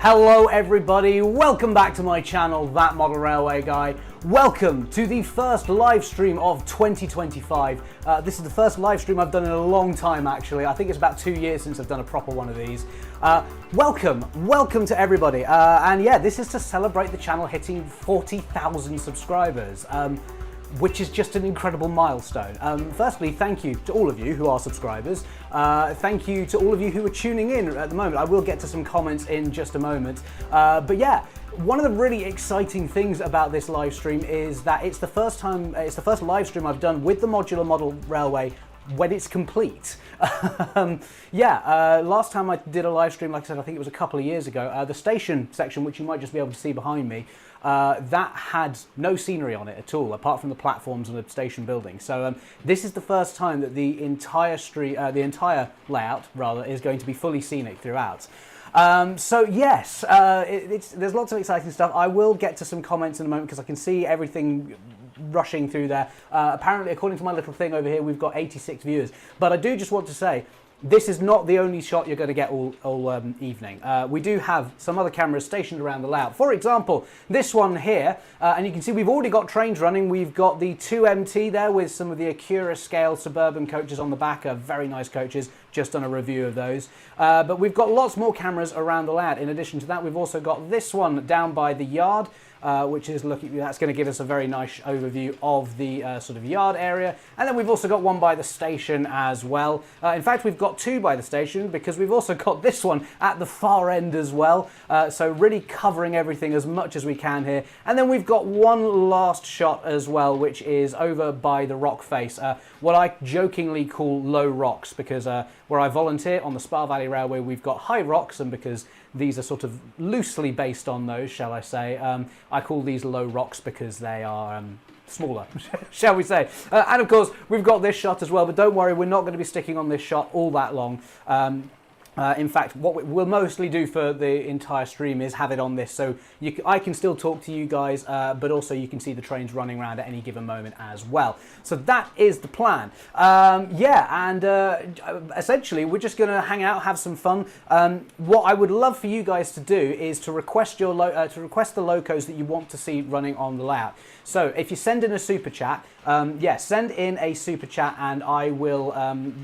Hello everybody, welcome back to my channel, That Model Railway Guy. Welcome to the first live stream of 2025. This is the first live stream I've done in a long time actually. I think it's about 2 years since I've done a proper one of these. Welcome to everybody. And yeah, this is to celebrate the channel hitting 40,000 subscribers. Which is just an incredible milestone. Firstly, thank you to all of you who are subscribers. Thank you to all of you who are tuning in at the moment. I will get to some comments in just a moment. But yeah, one of the really exciting things about this live stream is that it's the first live stream I've done with the modular model railway when it's complete. Last time I did a live stream, like I said, I think it was a couple of years ago, the station section, which you might just be able to see behind me, that had no scenery on it at all, apart from the platforms and the station building. So this is the first time that the entire layout, rather, is going to be fully scenic throughout. So yes, there's lots of exciting stuff. I will get to some comments in a moment because I can see everything rushing through there. Apparently, according to my little thing over here, we've got 86 viewers. But I do just want to say, this is not the only shot you're going to get all evening. We do have some other cameras stationed around the layout. For example, this one here, and you can see we've already got trains running. We've got the 2MT there with some of the Acura scale suburban coaches on the back, very nice coaches, just done a review of those. But we've got lots more cameras around the layout. In addition to that, we've also got this one down by the yard, which is that's going to give us a very nice overview of the sort of yard area. And then we've also got one by the station as well. In fact, we've got two by the station because we've also got this one at the far end as well. So really covering everything as much as we can here. And then we've got one last shot as well, which is over by the rock face, what I jokingly call low rocks, because where I volunteer on the Spa Valley Railway, we've got high rocks, and because these are sort of loosely based on those, shall I say, I call these low rocks because they are smaller, shall we say. And of course, we've got this shot as well, but don't worry, we're not going to be sticking on this shot all that long. In fact, what we'll mostly do for the entire stream is have it on this, so I can still talk to you guys, but also you can see the trains running around at any given moment as well. So that is the plan. Essentially, we're just going to hang out, have some fun. What I would love for you guys to do is to request the locos that you want to see running on the layout. So if you send in a super chat, send in a super chat, and I will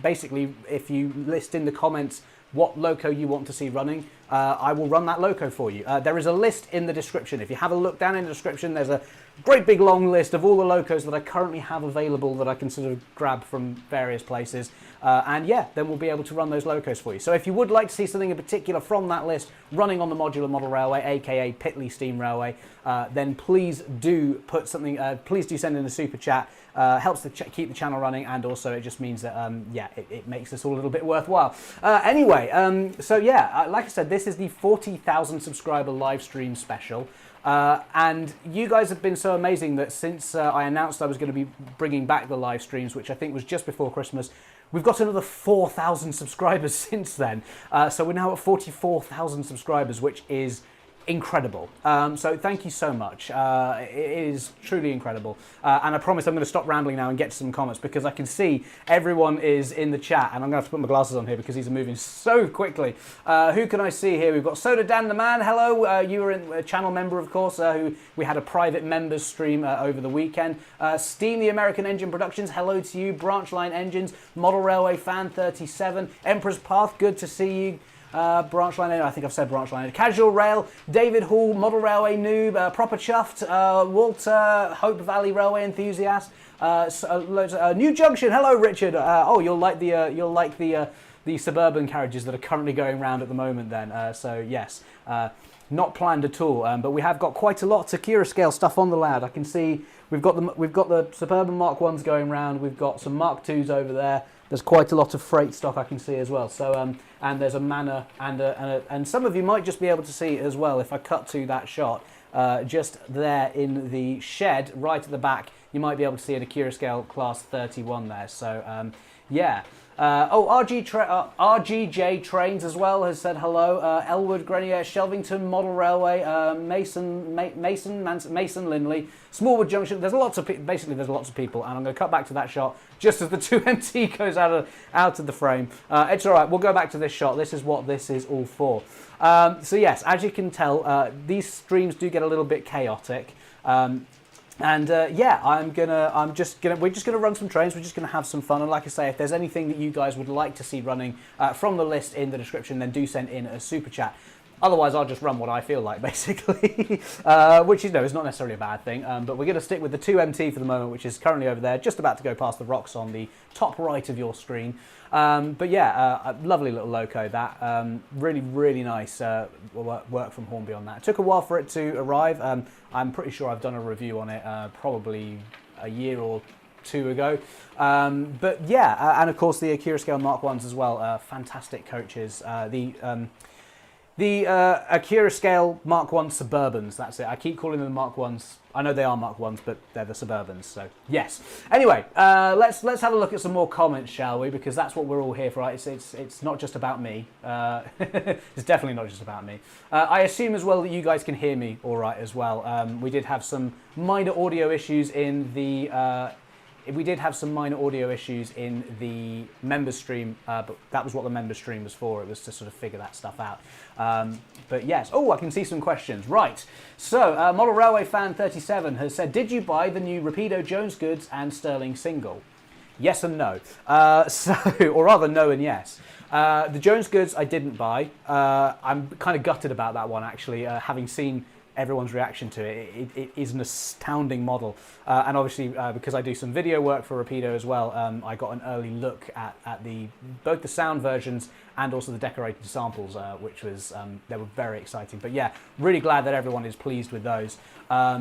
basically, if you list in the comments what loco you want to see running, I will run that loco for you. There is a list in the description. If you have a look down in the description, there's a great big long list of all the locos that I currently have available that I can sort of grab from various places. Then we'll be able to run those locos for you. So if you would like to see something in particular from that list running on the modular model railway, aka Pitley Steam Railway, then please do put something, please do send in a super chat. Helps to keep the channel running, and also it just means that it makes this all a little bit worthwhile. Like I said, this is the 40,000 subscriber live stream special. And you guys have been so amazing that since I announced I was going to be bringing back the live streams, which I think was just before Christmas, we've got another 4,000 subscribers since then. So we're now at 44,000 subscribers, which is incredible. So thank you so much. It is truly incredible. And I promise I'm going to stop rambling now and get to some comments, because I can see everyone is in the chat, and I'm going to have to put my glasses on here because these are moving so quickly. Who can I see here? We've got Soda Dan the Man. Hello. You were a channel member, of course, who we had a private members stream over the weekend. Steam the American Engine Productions. Hello to you. Branch Line Engines. Model Railway Fan 37. Emperor's Path. Good to see you. Branch Line, I think I've said Branch Line. Casual Rail, David Hall, Model Railway Noob, Proper Chuffed, Walter, Hope Valley Railway Enthusiast, New Junction. Hello, Richard. You'll like the suburban carriages that are currently going around at the moment. Then, so yes, not planned at all. But we have got quite a lot of Acura scale stuff on the layout. I can see we've got the suburban Mark 1s going around. We've got some Mark 2s over there. There's quite a lot of freight stock I can see as well. So and there's a Manor and some of you might just be able to see as well if I cut to that shot just there in the shed right at the back. You might be able to see an Acura scale class 31 there. So RGJ Trains as well has said hello. Elwood, Grenier, Shelvington, Model Railway, Mason Linley, Smallwood Junction. There's lots of basically there's lots of people, and I'm going to cut back to that shot just as the 2MT goes out of the frame. It's all right. We'll go back to this shot. This is what this is all for. So yes, as you can tell, these streams do get a little bit chaotic. Yeah, we're just gonna run some trains. We're just gonna have some fun. And like I say, if there's anything that you guys would like to see running from the list in the description, then do send in a super chat. Otherwise, I'll just run what I feel like, basically, which is not necessarily a bad thing. But we're going to stick with the 2MT for the moment, which is currently over there, just about to go past the rocks on the top right of your screen. But yeah, a lovely little loco that. Really, really nice work from Hornby on that. It took a while for it to arrive. I'm pretty sure I've done a review on it probably a year or two ago. But yeah, and of course the Akira Scale Mark 1s as well. Fantastic coaches. The Akira Scale Mark 1 Suburbans, that's it. I keep calling them Mark 1s. I know they are Mark 1s, but they're the Suburbans, so yes. Anyway, let's have a look at some more comments, shall we? Because that's what we're all here for, right? It's not just about me. It's definitely not just about me. I assume as well that you guys can hear me all right as well. We did have some minor audio issues in the... members stream, but that was what the members stream was for. It was to sort of figure that stuff out. But yes, I can see some questions. Right, so Model Railway Fan 37 has said, did you buy the new Rapido Jones Goods and Sterling single? Yes and no. Or rather no and yes. The Jones Goods I didn't buy. I'm kind of gutted about that one actually, having seen everyone's reaction to it. It is an astounding model, and obviously because I do some video work for Rapido as well, I got an early look at both the sound versions and also the decorated samples, which was they were very exciting. But yeah, really glad that everyone is pleased with those. Yeah,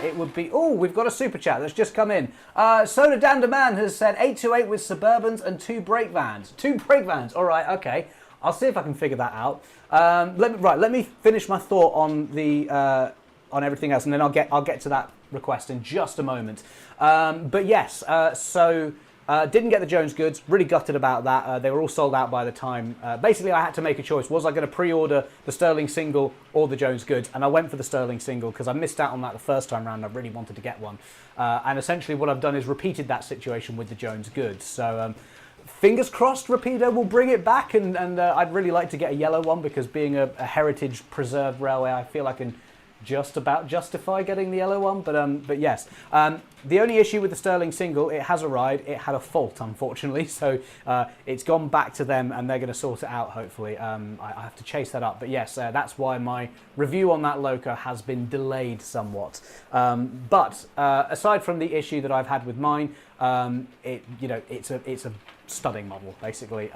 it would be... Oh, we've got a super chat that's just come in. Soda Dandaman has said 828 with Suburbans and 2 brake vans. 2 brake vans. All right, okay. I'll see if I can figure that out. Let me finish my thought on the on everything else, and then I'll get to that request in just a moment. But yes, didn't get the Jones Goods. Really gutted about that. They were all sold out by the time. Basically, I had to make a choice. Was I going to pre-order the Sterling single or the Jones Goods? And I went for the Sterling single because I missed out on that the first time round. I really wanted to get one. And essentially, what I've done is repeated that situation with the Jones Goods. So. Fingers crossed Rapido will bring it back, and I'd really like to get a yellow one because being a heritage preserved railway, I feel I can just about justify getting the yellow one. But yes, the only issue with the Sterling single, it has arrived. It had a fault, unfortunately, so it's gone back to them, and they're going to sort it out. Hopefully, I have to chase that up. But yes, that's why my review on that loco has been delayed somewhat. But aside from the issue that I've had with mine, it's a stunning model, basically.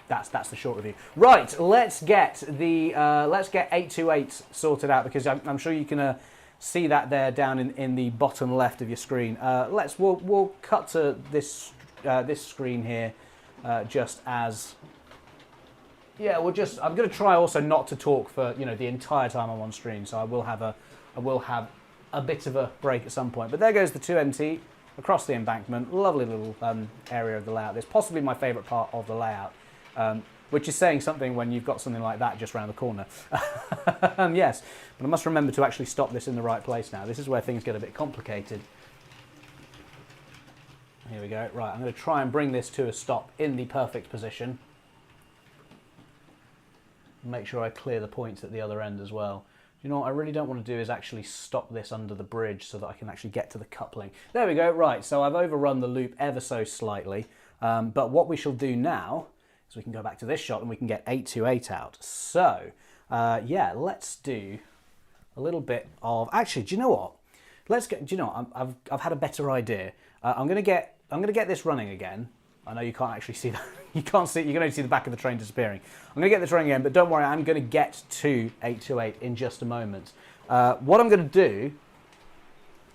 That's the short review. Right, let's get 828 sorted out, because I'm sure you can see that there down in the bottom left of your screen. We'll cut to this screen here, just as. Yeah, I'm going to try also not to talk for the entire time I'm on stream, so I will have a bit of a break at some point. But there goes the 2MT. Across the embankment, lovely little area of the layout. It's possibly my favourite part of the layout, which is saying something when you've got something like that just around the corner. Yes, but I must remember to actually stop this in the right place now. This is where things get a bit complicated. Here we go. Right, I'm going to try and bring this to a stop in the perfect position. Make sure I clear the points at the other end as well. You know what I really don't want to do is actually stop this under the bridge so that I can actually get to the coupling. There we go, right, so I've overrun the loop ever so slightly. But what we shall do now is we can go back to this shot and we can get 828 out. So, yeah, let's do a little bit of... Actually, do you know what? I've had a better idea. I'm gonna get this running again. I know you can't actually see that. You can't see. You can only see the back of the train disappearing. I'm going to get this running again, but don't worry. I'm going to get to 828 in just a moment. What I'm going to do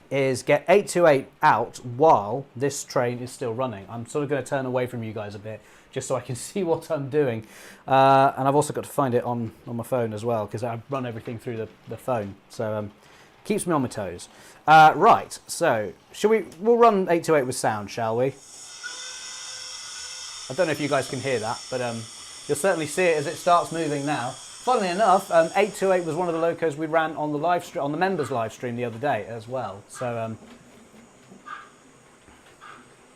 is get 828 out while this train is still running. I'm sort of going to turn away from you guys a bit, just so I can see what I'm doing. And I've also got to find it on my phone as well, because I run everything through the phone. So keeps me on my toes. Right. So we'll run 828 with sound, shall we? I don't know if you guys can hear that, but you'll certainly see it as it starts moving now. Funnily enough, 828 was one of the locos we ran on the live stream, on the members live stream the other day as well. So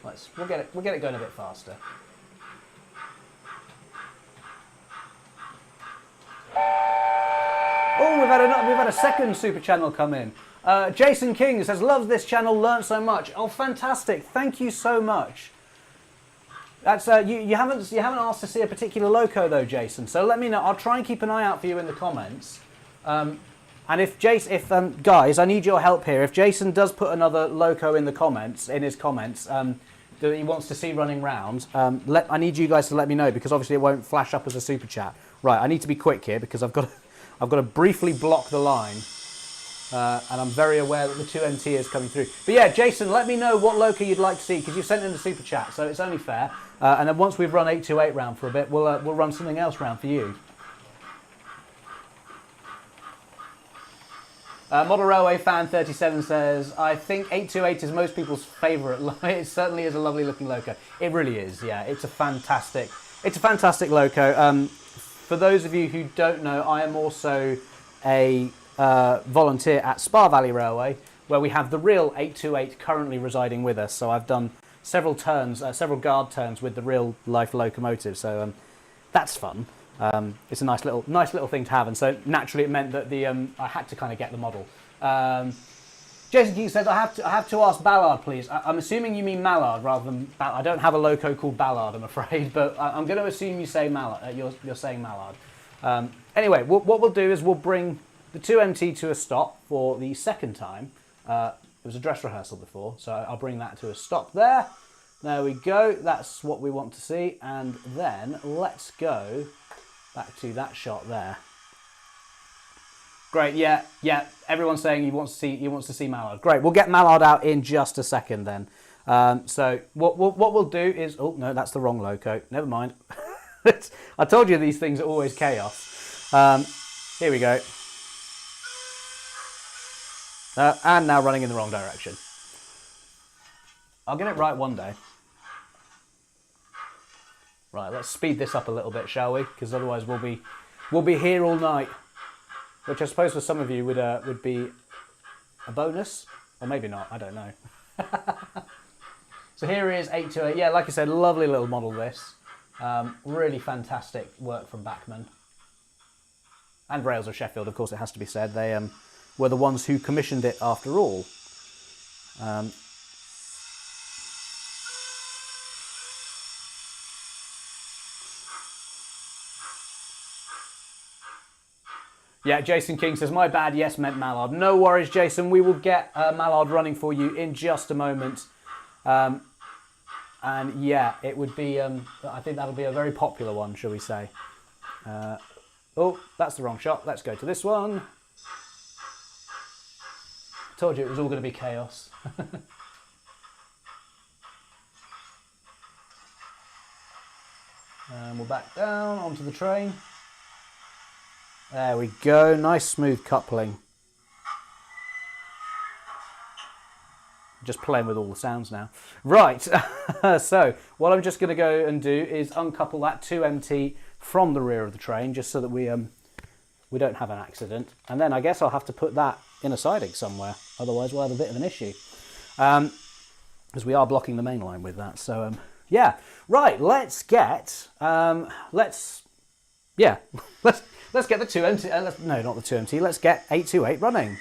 we'll get it going a bit faster. Oh, we've had a second super channel come in. Jason King says, loves this channel, learned so much. Oh, fantastic! Thank you so much. That's you haven't asked to see a particular loco though, Jason. So let me know. I'll try and keep an eye out for you in the comments. And if guys, I need your help here. If Jason does put another loco in the comments, in his comments, that he wants to see running round, I need you guys to let me know, because obviously it won't flash up as a super chat. Right, I need to be quick here because I've got to briefly block the line. And I'm very aware that the 2MT is coming through. But yeah, Jason, let me know what loco you'd like to see, because you sent in the super chat, so it's only fair. And then once we've run 828 round for a bit, we'll run something else round for you. Model Railway Fan 37 says, I think 828 is most people's favourite. It certainly is a lovely looking loco. It really is, yeah. It's a fantastic loco. For those of you who don't know, I am also a volunteer at Spa Valley Railway, where we have the real 828 currently residing with us. So I've done several turns, several guard turns with the real life locomotive. So that's fun. It's a nice little thing to have, and so naturally it meant that I had to kind of get the model. Jason King says, I have to ask Ballard, please. I'm assuming you mean Mallard rather than Ballard. I don't have a loco called Ballard, I'm afraid, but I'm going to assume you say Mallard. You're saying Mallard. Anyway, what we'll do is we'll bring the 2MT to a stop for the second time. It was a dress rehearsal before, so I'll bring that to a stop there. There we go. That's what we want to see, and then let's go back to that shot there. Great, yeah. Everyone's saying he wants to see Mallard. Great, we'll get Mallard out in just a second then. So what we'll do is, oh no, that's the wrong loco. Never mind. I told you these things are always chaos. Here we go. And now running in the wrong direction. I'll get it right one day. Right, let's speed this up a little bit, shall we? Because otherwise we'll be here all night. Which I suppose for some of you would be a bonus, or maybe not. I don't know. So here is 828. Yeah, like I said, lovely little model. This really fantastic work from Bachmann and Rails of Sheffield. Of course, it has to be said. They were the ones who commissioned it after all. Yeah, Jason King says, my bad, yes, meant Mallard. No worries, Jason. We will get Mallard running for you in just a moment. And yeah, it would be, I think that'll be a very popular one, shall we say. Oh, that's the wrong shot. Let's go to this one. Told you it was all going to be chaos. And we'll back down onto the train. There we go, nice smooth coupling. Just playing with all the sounds now. Right, so what I'm just going to go and do is uncouple that 2MT from the rear of the train, just so that we don't have an accident. And then I guess I'll have to put that in a siding somewhere, otherwise we'll have a bit of an issue. Because we are blocking the main line with that, so yeah. Right, let's get, let's get the 2MT, no, not the 2MT, let's get 828 running.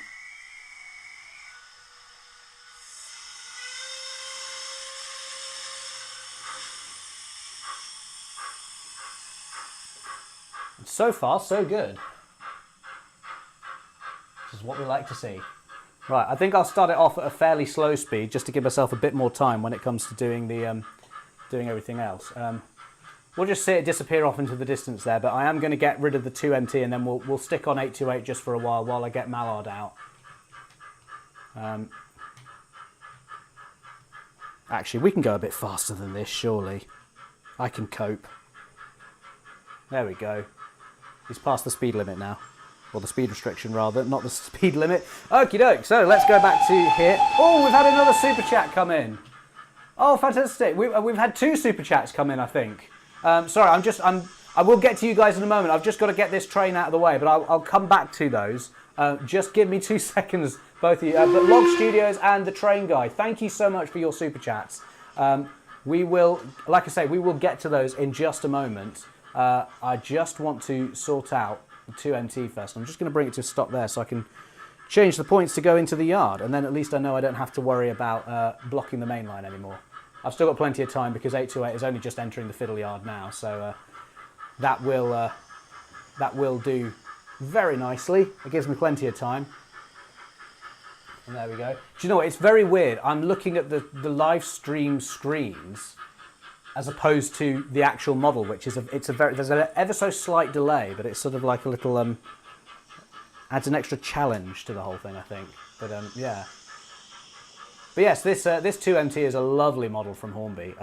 And so far, so good. This is what we like to see. Right, I think I'll start it off at a fairly slow speed, just to give myself a bit more time when it comes to doing the, doing everything else. We'll just see it disappear off into the distance there, but I am going to get rid of the 2MT and then we'll stick on 828 just for a while I get Mallard out. Actually, we can go a bit faster than this, surely. I can cope. There we go. He's past the speed limit now. Or the speed restriction, rather, not the speed limit. Okie doke, so let's go back to here. Oh, we've had another super chat come in. Oh, fantastic! We've had 2 super chats come in, I think. Sorry, I will get to you guys in a moment. I've just got to get this train out of the way, but I'll come back to those. Just give me 2 seconds, both of you. But Log Studios and the Train Guy, thank you so much for your super chats. We will, like I say, we will get to those in just a moment. I just want to sort out the 2MT first. I'm just going to bring it to a stop there so I can change the points to go into the yard, and then at least I know I don't have to worry about blocking the main line anymore. I've still got plenty of time because 828 is only just entering the fiddle yard now, so that will do very nicely. It gives me plenty of time. And there we go. Do you know what? It's very weird. I'm looking at the live stream screens as opposed to the actual model, which is there's an ever so slight delay, but it's sort of like a little adds an extra challenge to the whole thing, I think. But yeah. But yes, this 2MT is a lovely model from Hornby.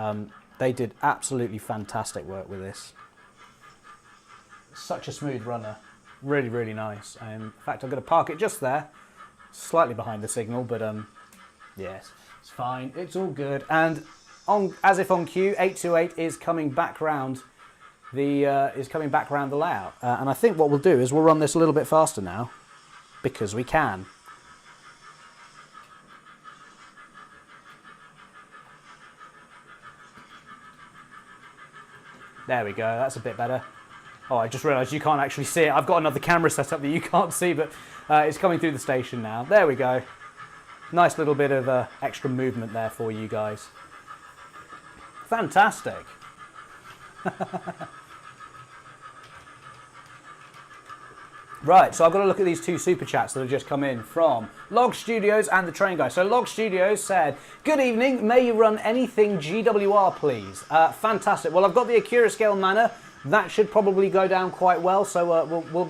They did absolutely fantastic work with this. Such a smooth runner. Really, really nice. In fact, I'm going to park it just there, slightly behind the signal, but yes, it's fine. It's all good. And as if on cue, 828 is coming back round the layout. And I think what we'll do is we'll run this a little bit faster now, because we can. There we go, that's a bit better. Oh, I just realised you can't actually see it. I've got another camera set up that you can't see, but it's coming through the station now. There we go. Nice little bit of extra movement there for you guys. Fantastic. Right, so I've got to look at these 2 super chats that have just come in from Log Studios and the Train Guy. So Log Studios said, "Good evening, may you run anything GWR, please?" Fantastic. Well, I've got the Acura Scale Manor. That should probably go down quite well, so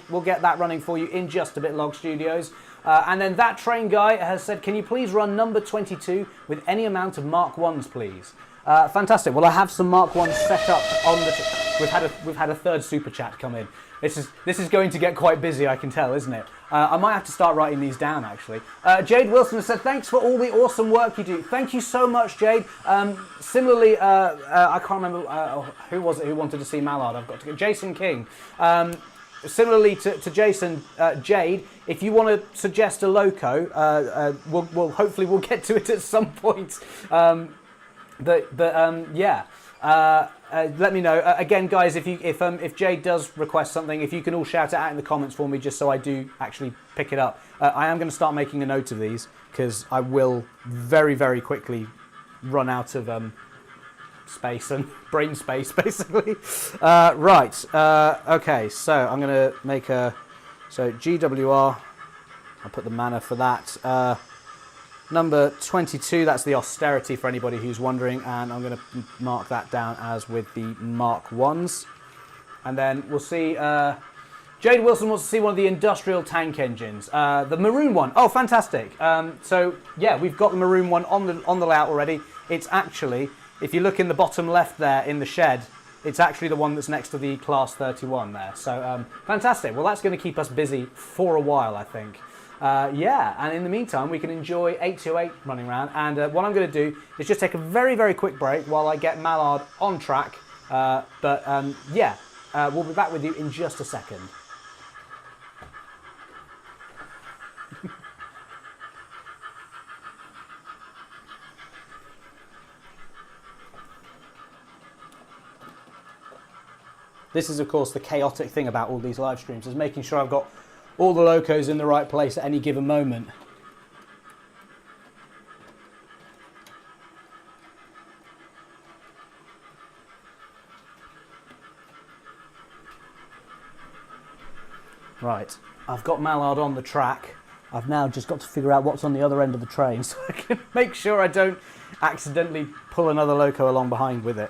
we'll get that running for you in just a bit, Log Studios. And then that Train Guy has said, "Can you please run number 22 with any amount of Mark 1s, please?" Fantastic. Well, I have some Mark 1s set up on the... We've had a third super chat come in. This is going to get quite busy, I can tell, isn't it? I might have to start writing these down, actually. Jade Wilson has said, "Thanks for all the awesome work you do." Thank you so much, Jade. Similarly, I can't remember who was it who wanted to see Mallard. I've got to go. Jason King. Similarly to Jason, Jade, if you want to suggest a loco, hopefully we'll get to it at some point. Yeah. Let me know. Again, guys, if Jade does request something, if you can all shout it out in the comments for me, just so I do actually pick it up. I am going to start making a note of these, because I will very, very quickly run out of space and brain space, basically. Right. Okay, so I'm going to make so GWR, I'll put the manor for that. Number 22, that's the Austerity for anybody who's wondering, and I'm going to mark that down as with the Mark 1s. And then we'll see, Jade Wilson wants to see one of the industrial tank engines, the maroon one. Oh, fantastic. So, yeah, we've got the maroon one on the layout already. It's actually, if you look in the bottom left there in the shed, it's actually the one that's next to the Class 31 there. So, fantastic. Well, that's going to keep us busy for a while, I think. Yeah, and in the meantime, we can enjoy 828 running around. And what I'm going to do is just take a very, very quick break while I get Mallard on track. Yeah, we'll be back with you in just a second. This is, of course, the chaotic thing about all these live streams, is making sure I've got all the locos in the right place at any given moment. Right, I've got Mallard on the track. I've now just got to figure out what's on the other end of the train so I can make sure I don't accidentally pull another loco along behind with it.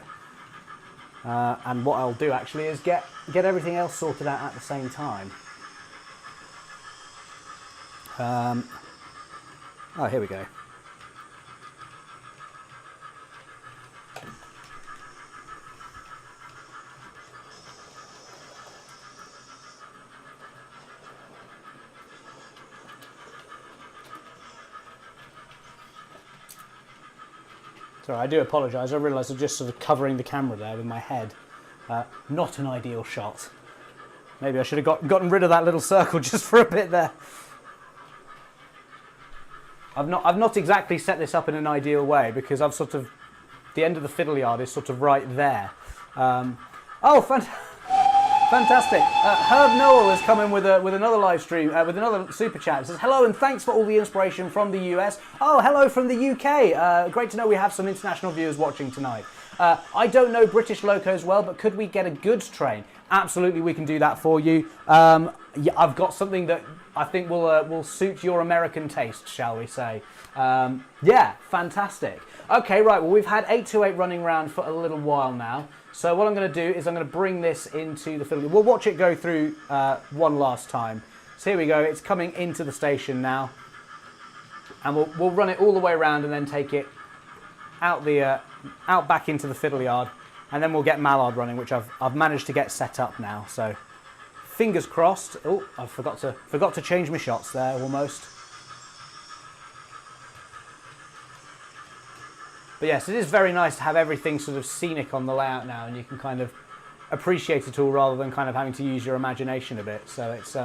And what I'll do actually is get everything else sorted out at the same time. Oh, here we go. Sorry, I do apologise. I realise I'm just sort of covering the camera there with my head. Not an ideal shot. Maybe I should have gotten rid of that little circle just for a bit there. I've not exactly set this up in an ideal way because I've sort of, the end of the fiddle yard is sort of right there. Oh, fantastic! Herb Noel has come in with another live stream, with another super chat. It says, hello and thanks for all the inspiration from the US. Oh, hello from the UK. Great to know we have some international viewers watching tonight. I don't know British locos well, but could we get a goods train? Absolutely, we can do that for you. Yeah, I've got something that I think will suit your American taste, shall we say. Yeah, fantastic. Okay, right, well, we've had 828 running around for a little while now. So what I'm going to do is I'm going to bring this into the fiddle. We'll watch it go through one last time. So here we go. It's coming into the station now. And we'll run it all the way around and then take it out back into the fiddle yard. And then we'll get Mallard running, which I've managed to get set up now. So fingers crossed. Oh, I forgot to change my shots there almost. But yes, it is very nice to have everything sort of scenic on the layout now, and you can kind of appreciate it all rather than kind of having to use your imagination a bit. So it's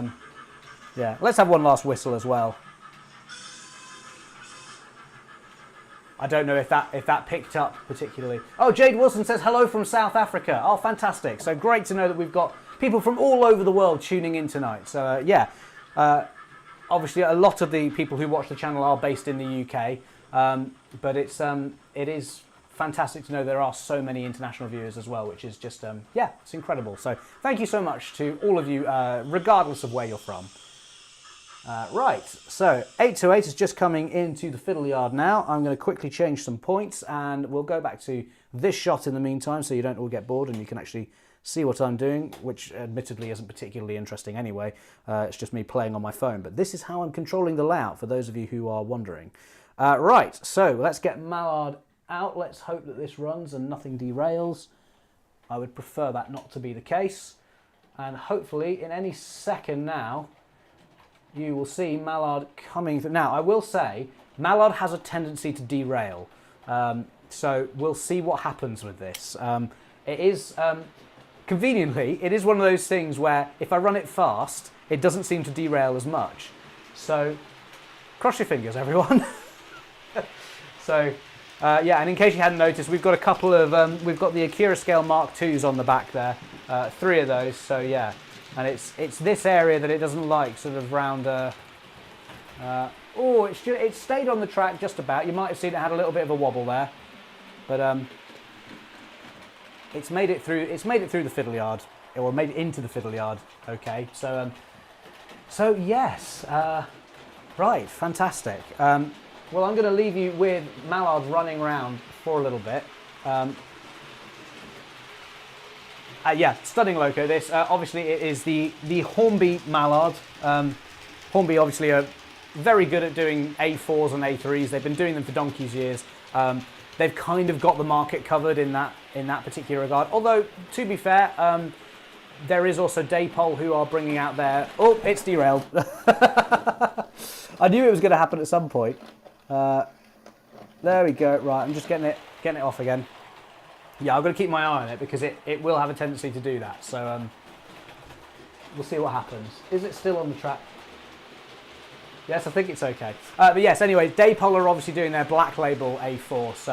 yeah. Let's have one last whistle as well. I don't know if that picked up particularly. Oh, Jade Wilson says hello from South Africa. Oh, fantastic! So great to know that we've got people from all over the world tuning in tonight. So yeah, obviously a lot of the people who watch the channel are based in the UK. But it is fantastic to know there are so many international viewers as well, which is just, yeah, it's incredible. So thank you so much to all of you, regardless of where you're from. Right, so 828 is just coming into the fiddle yard now. I'm going to quickly change some points and we'll go back to this shot in the meantime so you don't all get bored and you can actually see what I'm doing, which admittedly isn't particularly interesting anyway. It's just me playing on my phone, but this is how I'm controlling the layout for those of you who are wondering. Right, so let's get Mallard out. Let's hope that this runs and nothing derails. I would prefer that not to be the case. And hopefully in any second now, you will see Mallard coming through. Now, I will say, Mallard has a tendency to derail. So we'll see what happens with this. It is, conveniently, it is one of those things where if I run it fast, it doesn't seem to derail as much. So cross your fingers, everyone. So, yeah, and in case you hadn't noticed, we've got a couple of, we've got the Akira Scale Mark IIs on the back there, 3 of those, so yeah, and it's this area that it doesn't like, sort of round, oh, it stayed on the track just about. You might have seen it had a little bit of a wobble there, but it's made it through the fiddle yard, or made it into the fiddle yard, okay, so, so yes, right, fantastic. Well, I'm going to leave you with Mallard running around for a little bit. Yeah, stunning loco this. Obviously, it is the Hornby Mallard. Hornby obviously are very good at doing A4s and A3s. They've been doing them for donkey's years. They've kind of got the market covered in that particular regard. Although, to be fair, there is also Daypole who are bringing out their... Oh, it's derailed. I knew it was going to happen at some point. There we go. Right, I'm just getting it off again. Yeah, I've got to keep my eye on it because it will have a tendency to do that. So we'll see what happens. Is it still on the track? Yes, I think it's okay. But yes, anyway, Daypole are obviously doing their black label A4, so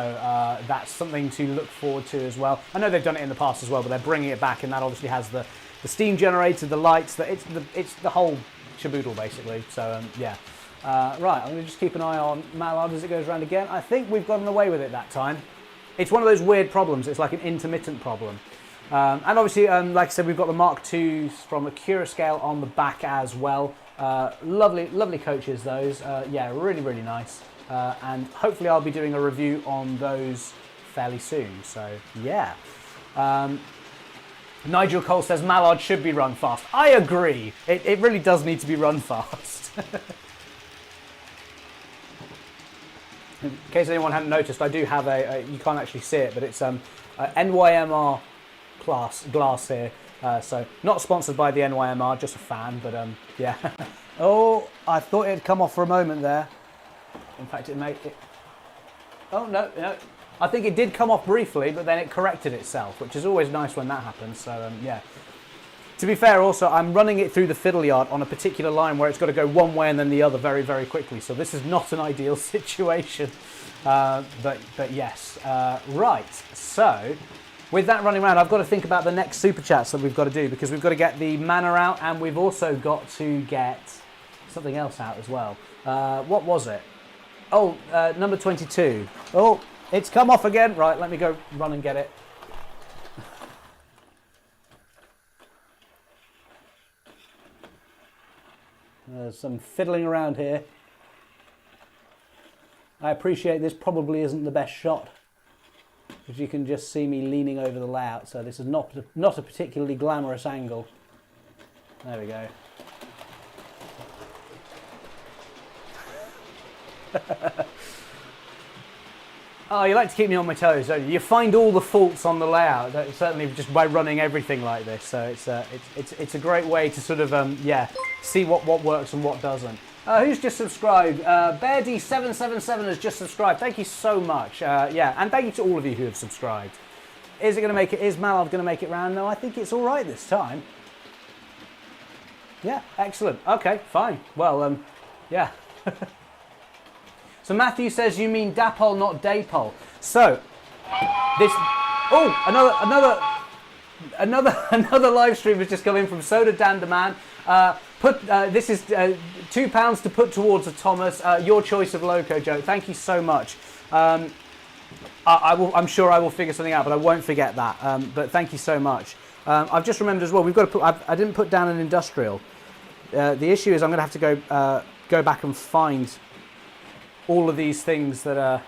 that's something to look forward to as well. I know they've done it in the past as well, but they're bringing it back, and that obviously has the steam generator, the lights, it's the whole shaboodle basically. So yeah. Right, I'm going to just keep an eye on Mallard as it goes around again. I think we've gotten away with it that time. It's one of those weird problems. It's like an intermittent problem. And obviously, like I said, we've got the Mark IIs from Akira Scale on the back as well. Lovely coaches, those. Yeah, really, really nice. And hopefully I'll be doing a review on those fairly soon. So, yeah. Nigel Cole says Mallard should be run fast. I agree. It really does need to be run fast. In case anyone hadn't noticed, I do have you can't actually see it, but it's NYMR glass here. So not sponsored by the NYMR, just a fan, but yeah. Oh, I thought it had come off for a moment there. In fact, it made it. Oh, no. I think it did come off briefly, but then it corrected itself, which is always nice when that happens. So yeah. To be fair, also, I'm running it through the fiddle yard on a particular line where it's got to go one way and then the other very, very quickly. So this is not an ideal situation. But yes. Right. So with that running around, I've got to think about the next super chats that we've got to do, because we've got to get the manor out and we've also got to get something else out as well. What was it? Oh, number 22. Oh, it's come off again. Right, let me go run and get it. There's some fiddling around here. I appreciate this probably isn't the best shot, because you can just see me leaning over the layout, so this is not a particularly glamorous angle. There we go. Oh, you like to keep me on my toes, don't you? You find all the faults on the layout, certainly just by running everything like this. So it's a great way to sort of yeah, see what works and what doesn't. Who's just subscribed? BearD777 has just subscribed. Thank you so much. Yeah, and thank you to all of you who have subscribed. Is it going to make it? Is Mallard going to make it round? No, I think it's all right this time. Yeah, excellent. Okay, fine. Well, yeah. So Matthew says you mean dapole, not dapole. So this. Oh, another live stream has just come in from Soda Dan the this is £2 to put towards a Thomas. Your choice of loco joke. Thank you so much. I'm sure I will figure something out, but I won't forget that. But thank you so much. I've just remembered as well. We've got to put. I didn't put down an industrial. The issue is I'm going to have to go back and find all of these things that I've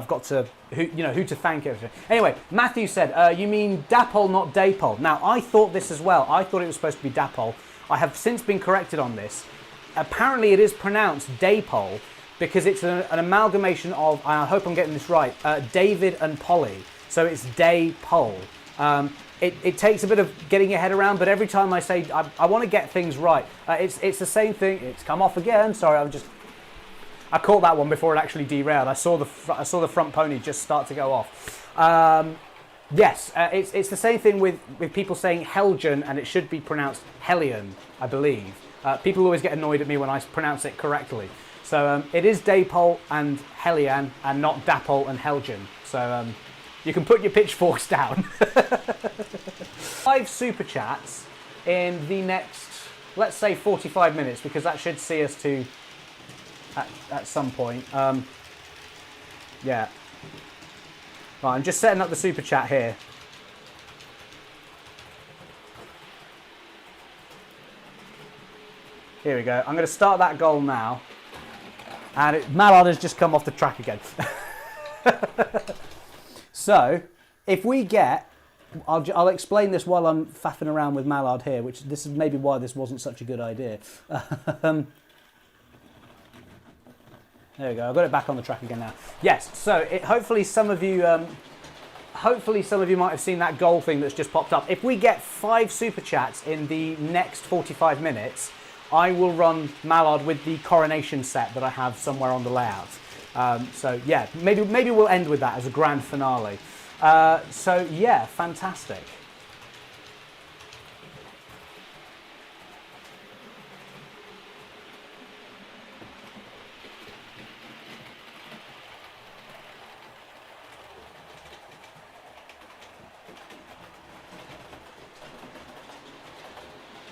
got to who to thank everything. Anyway, Matthew said you mean dapole, not dapole. Now I thought this as well. I thought it was supposed to be dapole. I have since been corrected on this. Apparently it is pronounced dapole because it's an amalgamation of, I hope I'm getting this right, David and Polly. So it's dapole. It takes a bit of getting your head around, but every time I say I want to get things right, it's the same thing. It's come off again. Sorry, I caught that one before it actually derailed. I saw the front pony just start to go off. Yes, it's the same thing with people saying Helgen, and it should be pronounced Hellion, I believe. People always get annoyed at me when I pronounce it correctly. So it is dapole and Hellion, and not dapole and Helgen. So you can put your pitchforks down. 5 super chats in the next, let's say 45 minutes, because that should see us to at some point. Yeah. Right, I'm just setting up the super chat here. Here we go. I'm going to start that goal now. And Mallard has just come off the track again. So, if we get, I'll explain this while I'm faffing around with Mallard here, which this is maybe why this wasn't such a good idea. There we go. I've got it back on the track again now. Yes. So hopefully some of you might have seen that goal thing that's just popped up. If we get 5 super chats in the next 45 minutes, I will run Mallard with the coronation set that I have somewhere on the layout. So yeah, maybe we'll end with that as a grand finale. So yeah, fantastic.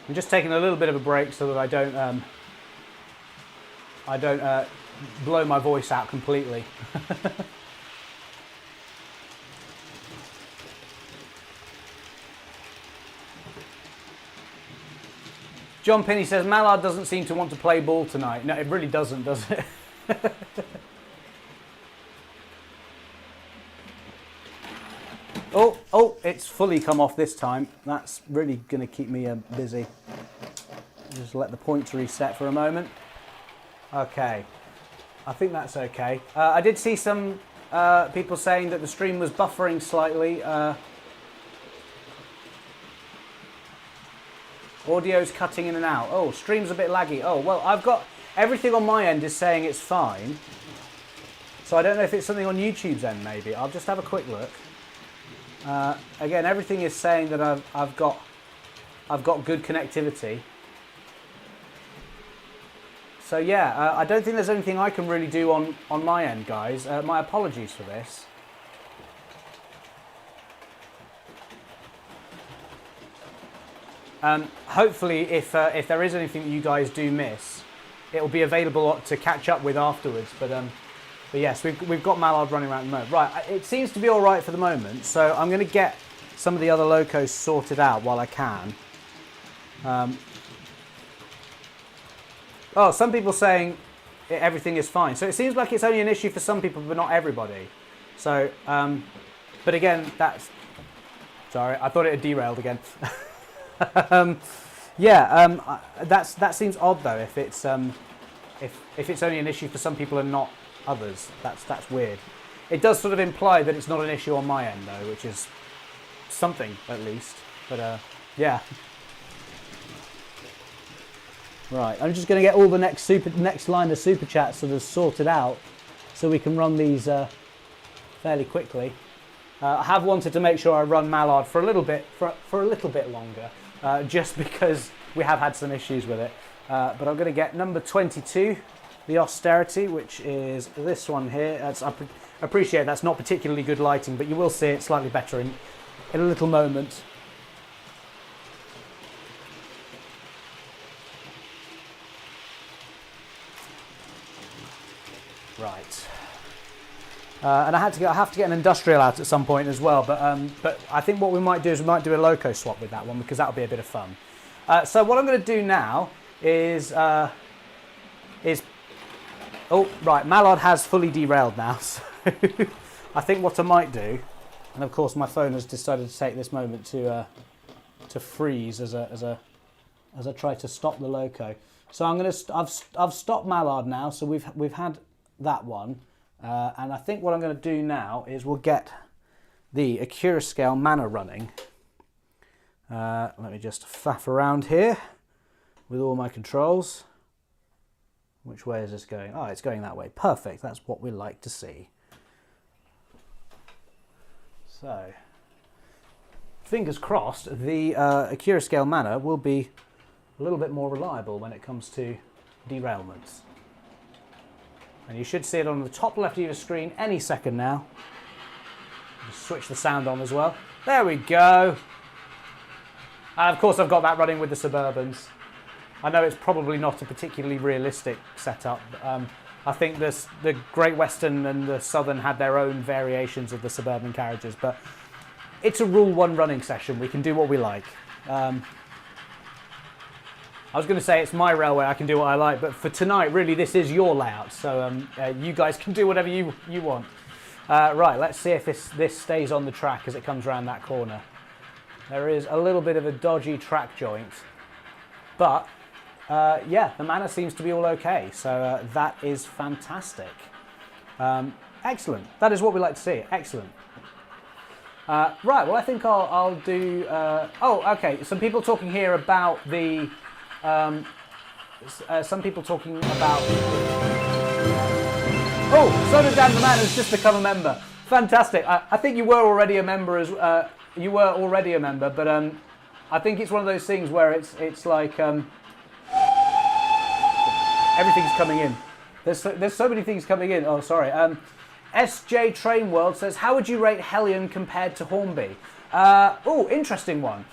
I'm just taking a little bit of a break so that I don't blow my voice out completely. John Pinney says Mallard doesn't seem to want to play ball tonight. No, it really doesn't, does it? Oh, it's fully come off this time. That's really going to keep me busy. Just let the points reset for a moment. Okay, I think that's okay. I did see some people saying that the stream was buffering slightly. Audio's cutting in and out. Oh, stream's a bit laggy. Oh, well, I've got everything on my end is saying it's fine. So I don't know if it's something on YouTube's end, maybe. I'll just have a quick look. Again, everything is saying that I've got good connectivity. So yeah, I don't think there's anything I can really do on my end, guys. My apologies for this. Hopefully, if there is anything that you guys do miss, it will be available to catch up with afterwards. But yes, we've got Mallard running around at the moment. Right, it seems to be all right for the moment. So I'm going to get some of the other locos sorted out while I can. Oh, some people saying everything is fine. So it seems like it's only an issue for some people, but not everybody. So, but again, that's... Sorry, I thought it had derailed again. Yeah, that seems odd though. If it's only an issue for some people and not others, that's weird. It does sort of imply that it's not an issue on my end though, which is something at least. But yeah. Right, I'm just going to get all the next line of super chats sort of sorted out, so we can run these fairly quickly. I have wanted to make sure I run Mallard for a little bit longer, just because we have had some issues with it. But I'm going to get number 22, the Austerity, which is this one here. I appreciate that's not particularly good lighting, but you will see it slightly better in a little moment. Right, and I have to get an industrial out at some point as well. But I think what we might do is we might do a loco swap with that one, because that'll be a bit of fun. So what I'm going to do now is oh right, Mallard has fully derailed now. So I think what I might do, and of course my phone has decided to take this moment to freeze as I try to stop the loco. So I've stopped Mallard now. So we've had that one, and I think what I'm going to do now is we'll get the Accurascale Manor running. Let me just faff around here with all my controls. Which way is this going? Oh, it's going that way. Perfect. That's what we like to see. So, fingers crossed, the Accurascale Manor will be a little bit more reliable when it comes to derailments. And you should see it on the top left of your screen any second now. Just switch the sound on as well. There we go. Of course, I've got that running with the Suburbans. I know it's probably not a particularly realistic setup. I think the Great Western and the Southern had their own variations of the Suburban carriages, but it's a Rule 1 running session. We can do what we like. I was going to say it's my railway, I can do what I like, but for tonight, really, this is your layout, so you guys can do whatever you want. Right, let's see if this stays on the track as it comes around that corner. There is a little bit of a dodgy track joint, but yeah, the manor seems to be all okay, so that is fantastic. Excellent, that is what we like to see, excellent. Right, well, I think I'll do... oh, okay, some people talking here about the... some people talking about... Oh, so did Dan the Man has just become a member. Fantastic. I think you were already a member but I think it's one of those things where it's like everything's coming in. There's so many things coming in. Oh, sorry. SJ Train World says, how would you rate Hellion compared to Hornby? Oh, interesting one.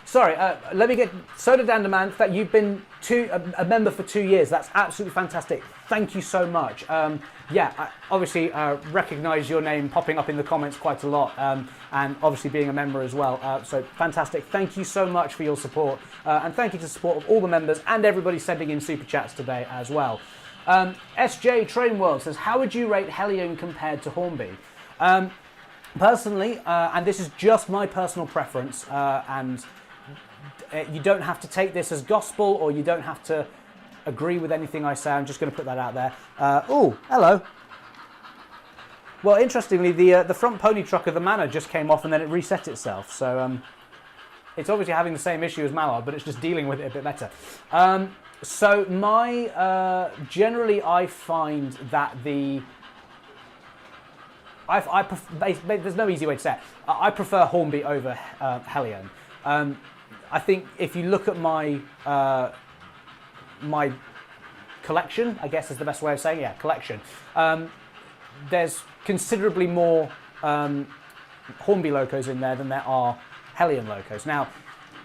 Sorry, let me get Soda Danderman, that you've been a member for 2 years. That's absolutely fantastic. Thank you so much. Yeah, I obviously recognise your name popping up in the comments quite a lot, and obviously being a member as well. So fantastic. Thank you so much for your support, and thank you to the support of all the members and everybody sending in super chats today as well. SJ Train World says, how would you rate Hellion compared to Hornby? Personally, and this is just my personal preference, and you don't have to take this as gospel, or you don't have to agree with anything I say. I'm just going to put that out there. Oh, hello. Well, interestingly, the front pony truck of the Manor just came off and then it reset itself. So it's obviously having the same issue as Mallard, but it's just dealing with it a bit better. So generally I find that there's no easy way to say it. I prefer Hornby over Hellion. I think if you look at my my collection, I guess is the best way of saying it, yeah, collection, there's considerably more Hornby locos in there than there are Hellion locos. Now,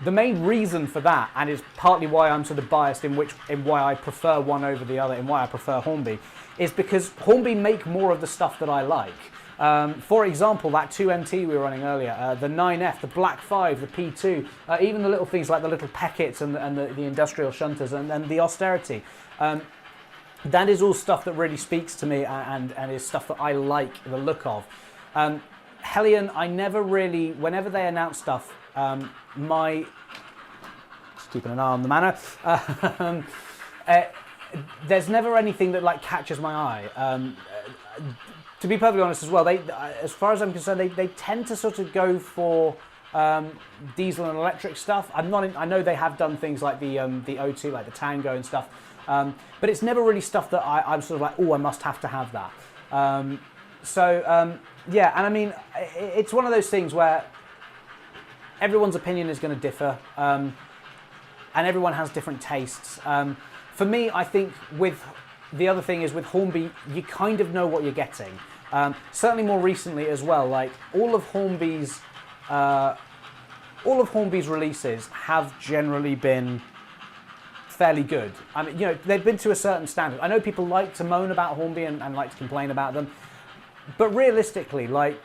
the main reason for that, and is partly why I'm sort of biased in why I prefer one over the other, and why I prefer Hornby, is because Hornby make more of the stuff that I like. For example, that 2MT we were running earlier, the 9F, the Black 5, the P2, even the little things like the little Peckets and the industrial shunters and the Austerity. That is all stuff that really speaks to me and is stuff that I like the look of. Hellion, I never really, whenever they announce stuff, just keeping an eye on the Manor, there's never anything that like catches my eye. To be perfectly honest as well, they, as far as I'm concerned, they tend to sort of go for diesel and electric stuff. I know they have done things like the O2, like the Tango and stuff, but it's never really stuff that I'm sort of like, oh, I must have to have that. Yeah, and I mean, it's one of those things where everyone's opinion is going to differ, and everyone has different tastes. For me, I think the other thing is with Hornby, you kind of know what you're getting. Certainly more recently as well, like all of Hornby's releases have generally been fairly good. I mean, you know, they've been to a certain standard. I know people like to moan about Hornby and like to complain about them, but realistically, like,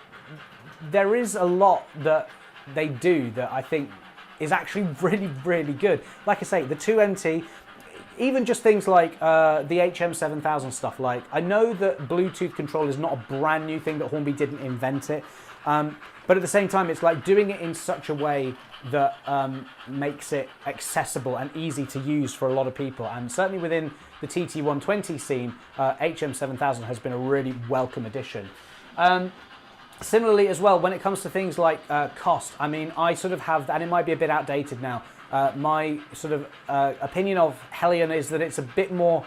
there is a lot that they do that I think is actually really, really good. Like I say, the 2MT, even just things like the HM7000 stuff, like, I know that Bluetooth control is not a brand new thing, that Hornby didn't invent it, but at the same time, it's like doing it in such a way that makes it accessible and easy to use for a lot of people. And certainly within the TT120 scene, HM7000 has been a really welcome addition. Similarly as well, when it comes to things like cost, I mean, I sort of have, and it might be a bit outdated now, my sort of opinion of Hellion is that it's a bit more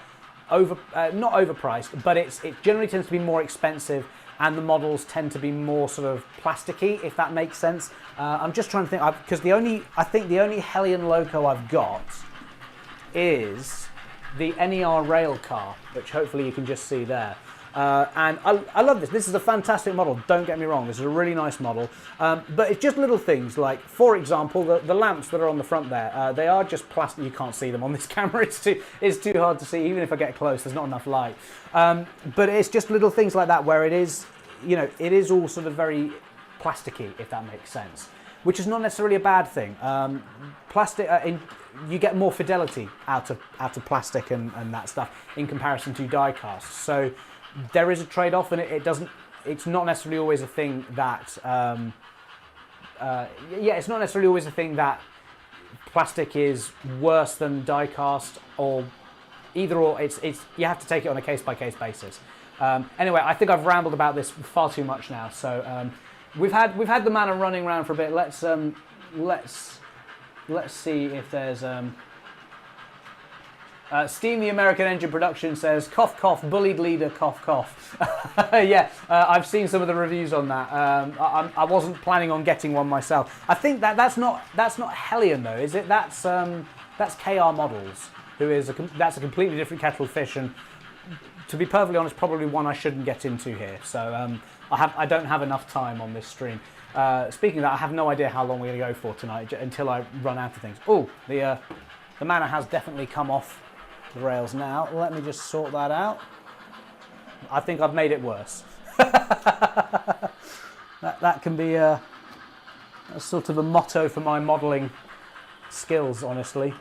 not overpriced, but it generally tends to be more expensive, and the models tend to be more sort of plasticky, if that makes sense. I'm just trying to think, because I think the only Hellion loco I've got is the NER Railcar, which hopefully you can just see there. And I love this. This is a fantastic model, don't get me wrong. This is a really nice model. But it's just little things like, for example, the lamps that are on the front there, they are just plastic. You can't see them on this camera. It's too hard to see. Even if I get close, there's not enough light. But it's just little things like that where it is, you know, it is all sort of very plasticky, if that makes sense. Which is not necessarily a bad thing. Plastic, you get more fidelity out of plastic and that stuff in comparison to die cast. So there is a trade-off, and it's not necessarily always a thing that, it's not necessarily always a thing that plastic is worse than die cast, or either or. It's you have to take it on a case-by-case basis. Anyway, I think I've rambled about this far too much now. So we've had the Manor running around for a bit. Let's see if there's. Steam the American Engine Production says, cough cough, bullied leader, cough cough. Yeah, I've seen some of the reviews on that. I wasn't planning on getting one myself. I think that's not Hellion though, is it? That's KR Models, that's a completely different kettle of fish, and to be perfectly honest, probably one I shouldn't get into here. So I don't have enough time on this stream. Speaking of that, I have no idea how long we're going to go for tonight until I run out of things. Oh, the Manor has definitely come off the rails now. Let me just sort that out. I think I've made it worse. that can be a sort of a motto for my modelling skills, honestly,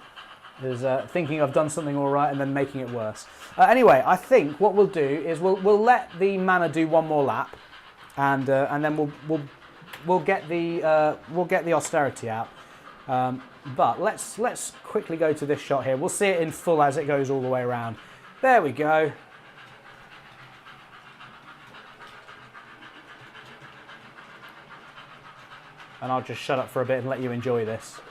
is thinking I've done something all right and then making it worse. Anyway, I think what we'll do is we'll let the Manor do one more lap, and then we'll get the Austerity out. But let's quickly go to this shot here. We'll see it in full as it goes all the way around. There we go. And I'll just shut up for a bit and let you enjoy this.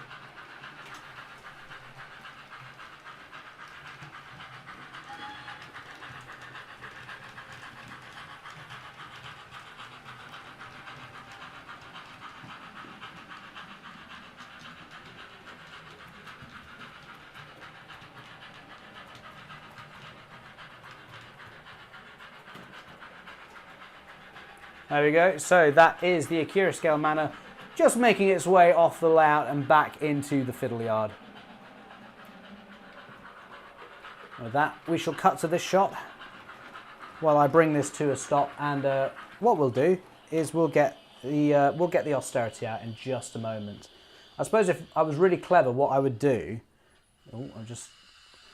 There we go. So that is the Akira scale manor just making its way off the layout and back into the fiddle yard. With that, we shall cut to this shot while I bring this to a stop, and what we'll do is we'll get the Austerity out in just a moment. I suppose if I was really clever, what I would do, I'm just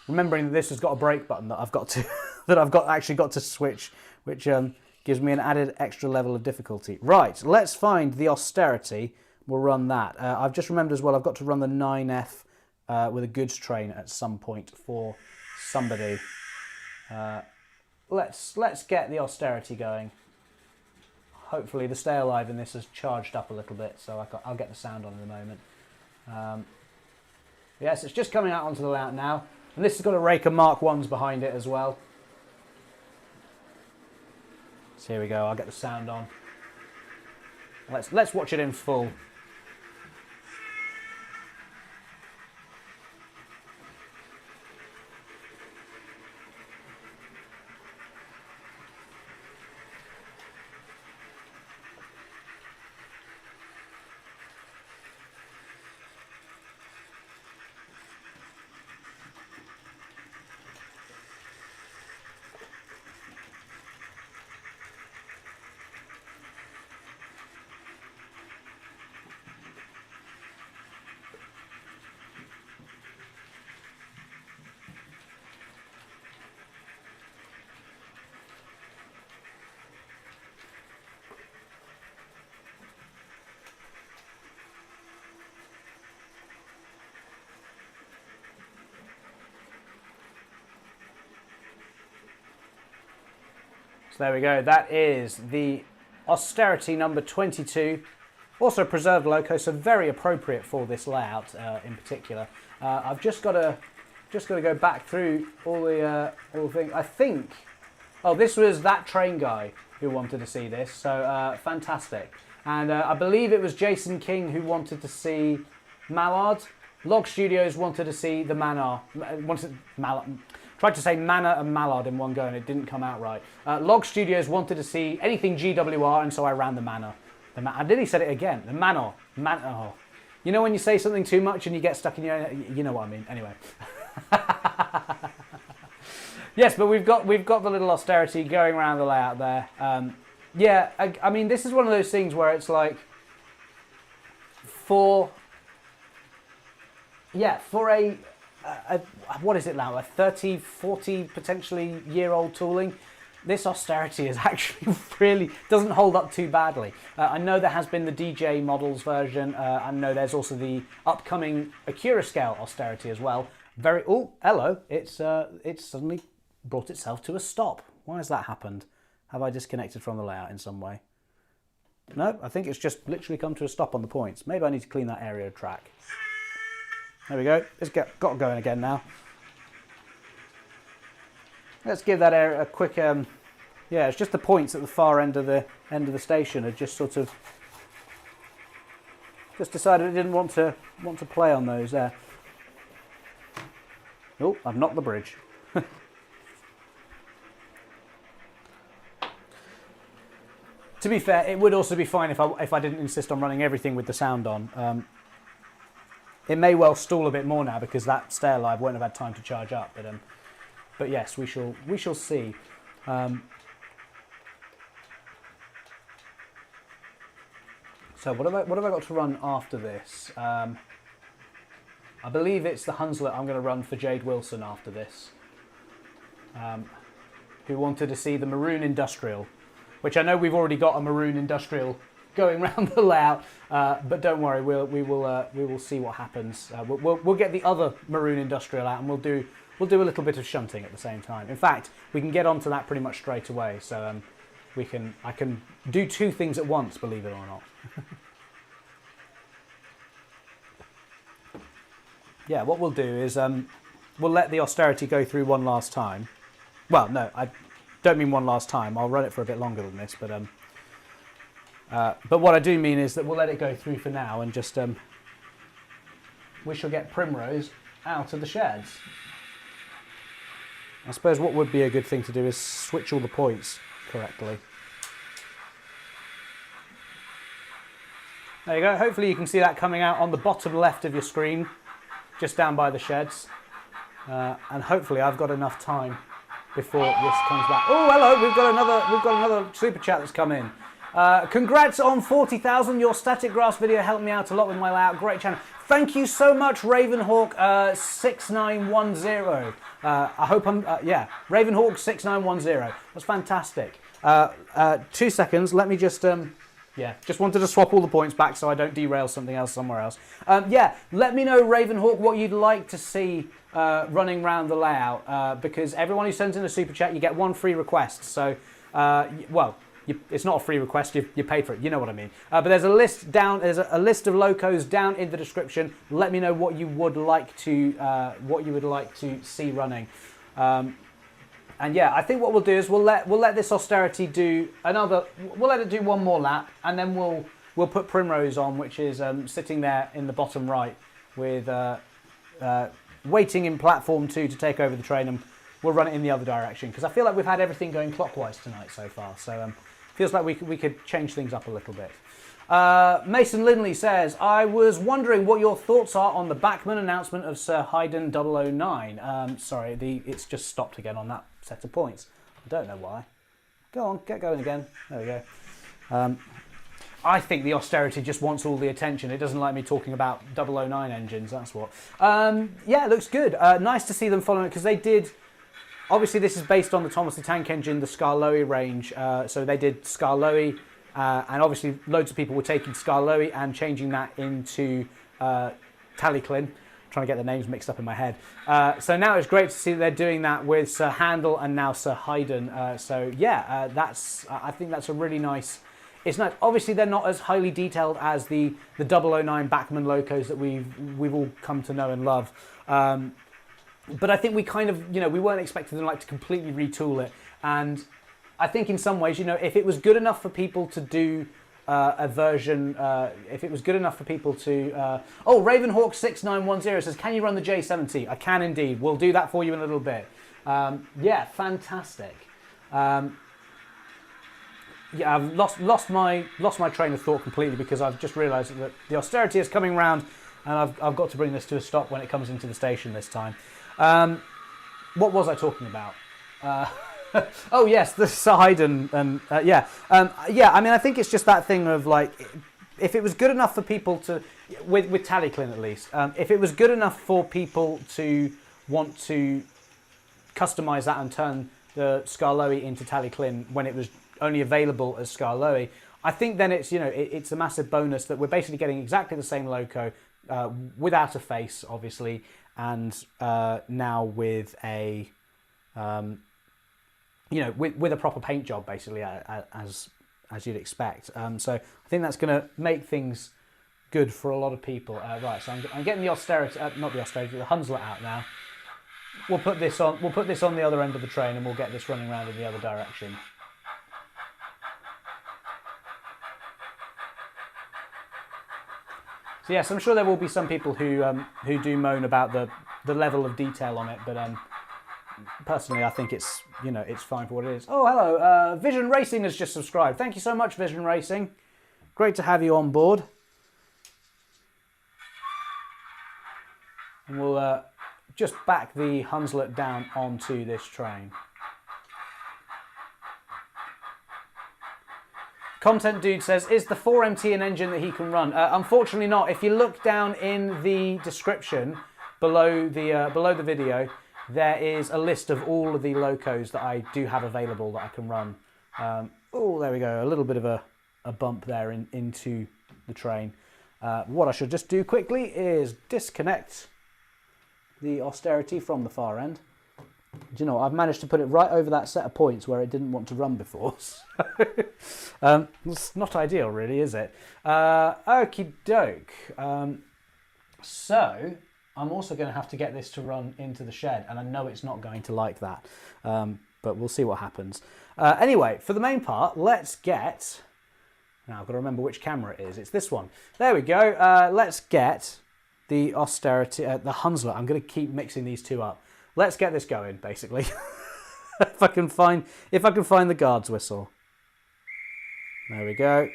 remembering that this has got a brake button that I've got to actually got to switch, which gives me an added extra level of difficulty. Right, let's find the Austerity. We'll run that. I've just remembered as well, I've got to run the 9F with a goods train at some point for somebody. Let's get the Austerity going. Hopefully the stay alive in this has charged up a little bit, so I'll get the sound on in a moment. Yes, it's just coming out onto the layout now, and this has got a Railcar Mark 1s behind it as well. So here we go, I'll get the sound on. Let's watch it in full. So there we go, that is the Austerity number 22. Also preserved loco, so very appropriate for this layout in particular. I've just got to go back through all the things. I think, oh, this was that train guy who wanted to see this, so fantastic. And I believe it was Jason King who wanted to see Mallard. Log Studios wanted to see the Manor. Tried to say Manor and Mallard in one go and it didn't come out right. Log Studios wanted to see anything GWR, and so I ran the Manor. I nearly said it again. The Manor. Oh. You know when you say something too much and you get stuck in your... You know what I mean. Anyway. Yes, but we've got the little Austerity going around the layout there. Yeah, I mean, this is one of those things where it's like... For a what is it now, a 30, 40 potentially year-old tooling, this Austerity is actually really, doesn't hold up too badly. I know there has been the DJ models version, I know there's also the upcoming Akira scale Austerity as well. Oh, hello, it's suddenly brought itself to a stop. Why has that happened? Have I disconnected from the layout in some way? No, I think it's just literally come to a stop on the points. Maybe I need to clean that area of track. There we go. It's got going again now. Let's give that area a quick. Yeah, it's just the points at the far end of the station had just sort of decided it didn't want to play on those there. Oh, I've knocked the bridge. To be fair, it would also be fine if I didn't insist on running everything with the sound on. It may well stall a bit more now because that stay alive won't have had time to charge up. But yes, we shall see. So what have I got to run after this? I believe it's the Hunslet I'm going to run for Jade Wilson after this, who wanted to see the Maroon Industrial, which I know we've already got a Maroon Industrial going around the layout, but don't worry, we will see what happens. We'll get the other Maroon Industrial out, and we'll do a little bit of shunting at the same time. In fact, we can get onto that pretty much straight away. So I can do two things at once, believe it or not. Yeah, what we'll do is we'll let the Austerity go through one last time. Well, no, I don't mean one last time. I'll run it for a bit longer than this, but what I do mean is that we'll let it go through for now, and just we shall get Primrose out of the sheds. I suppose what would be a good thing to do is switch all the points correctly. There you go. Hopefully you can see that coming out on the bottom left of your screen, just down by the sheds. And hopefully I've got enough time before this comes back. Oh, hello! We've got another super chat that's come in. Congrats on 40,000. Your static grass video helped me out a lot with my layout. Great channel. Thank you so much, Ravenhawk 6910. I hope I'm yeah, Ravenhawk 6910. That's fantastic. 2 seconds. Let me just yeah, just wanted to swap all the points back so I don't derail something else somewhere else. Yeah, let me know, Ravenhawk, what you'd like to see running around the layout, because everyone who sends in a super chat, you get one free request. So, well, it's not a free request, you pay for it, you know what I mean. But there's a list down, there's a list of locos down in the description. Let me know what you would like to see running. And yeah, I think what we'll do is we'll let this Austerity do we'll let it do one more lap, and then we'll put Primrose on, which is sitting there in the bottom right with waiting in platform 2 to take over the train, and we'll run it in the other direction, because I feel like we've had everything going clockwise tonight so far, so feels like we could change things up a little bit. Mason Lindley says, I was wondering what your thoughts are on the Bachmann announcement of Sir Haydn 009. Sorry, it's just stopped again on that set of points. I don't know why. Go on, get going again. There we go. I think the Austerity just wants all the attention. It doesn't like me talking about 009 engines, that's what. Yeah, it looks good. Nice to see them following it, because they did... Obviously, this is based on the Thomas the Tank Engine, the Skarloey range. So they did Skarloey, and obviously loads of people were taking Skarloey and changing that into Tallyclin. Trying to get the names mixed up in my head. So now it's great to see that they're doing that with Sir Handel and now Sir Haydn. So yeah, I think that's a really nice... It's nice. Obviously, they're not as highly detailed as the 009 Bachmann locos that we've all come to know and love. But I think we kind of, you know, we weren't expecting them like to completely retool it. And I think in some ways, you know, if it was good enough for people to do a version, if it was good enough for people to... oh, Ravenhawk 6910 says, can you run the J70? I can indeed. We'll do that for you in a little bit. Yeah, fantastic. Yeah, I've lost my train of thought completely, because I've just realised that the Austerity is coming round, and I've got to bring this to a stop when it comes into the station this time. What was I talking about? Oh yes, the side and yeah, yeah. I mean, I think it's just that thing of like, if it was good enough for people to, with Tallyclin at least, if it was good enough for people to want to customise that and turn the Skarloey into Tallyclin when it was only available as Skarloey, I think then it's, you know, it's a massive bonus that we're basically getting exactly the same loco without a face, obviously, and now with a you know, with a proper paint job, basically, as you'd expect. So I think that's going to make things good for a lot of people. Right, so I'm getting the Austerity, not the Austerity, the Hunslet out now. We'll put this on the other end of the train, and we'll get this running around in the other direction. So yes, I'm sure there will be some people who do moan about the level of detail on it, but personally, I think it's, you know, it's fine for what it is. Oh, hello, Vision Racing has just subscribed. Thank you so much, Vision Racing. Great to have you on board. And we'll just back the Hunslet down onto this train. Content Dude says, is the 4MT an engine that he can run? Unfortunately not. If you look down in the description below the video, there is a list of all of the locos that I do have available that I can run. Oh, there we go. A little bit of a bump there into the train. What I should just do quickly is disconnect the Austerity from the far end. Do you know, I've managed to put it right over that set of points where it didn't want to run before. So, it's not ideal, really, is it? Okie doke. So, I'm also going to have to get this to run into the shed, and I know it's not going to like that, but we'll see what happens. Anyway, for the main part, let's get... Now, I've got to remember which camera it is. It's this one. There we go. Let's get the Austerity, the Hunslet. I'm going to keep mixing these two up. Let's get this going, basically. if I can find the guard's whistle. There we go.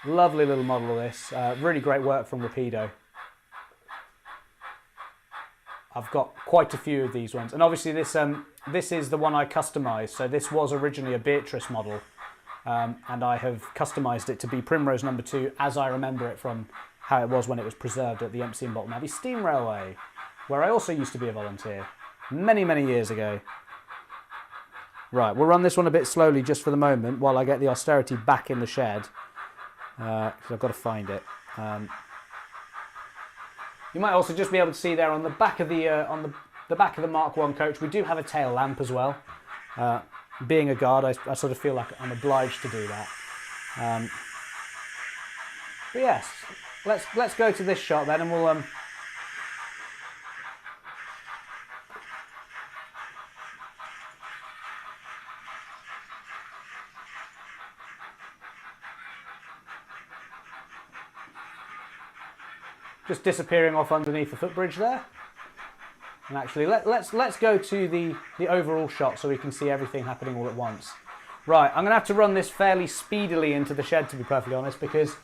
Lovely little model of this. Really great work from Rapido. I've got quite a few of these ones, and obviously this is the one I customised. So this was originally a Beatrice model, and I have customised it to be Primrose No. 2 as I remember it from how it was when it was preserved at the Empsey and Bolton Abbey Steam Railway, where I also used to be a volunteer many, many years ago. Right, we'll run this one a bit slowly just for the moment while I get the Austerity back in the shed, because I've got to find it. You might also just be able to see there on the back of the back of the Mark 1 coach, we do have a tail lamp as well. Being a guard, I sort of feel like I'm obliged to do that. But yes, let's go to this shot then, and we'll just disappearing off underneath the footbridge there. And actually, let's go to the overall shot so we can see everything happening all at once. Right, I'm going to have to run this fairly speedily into the shed, to be perfectly honest, because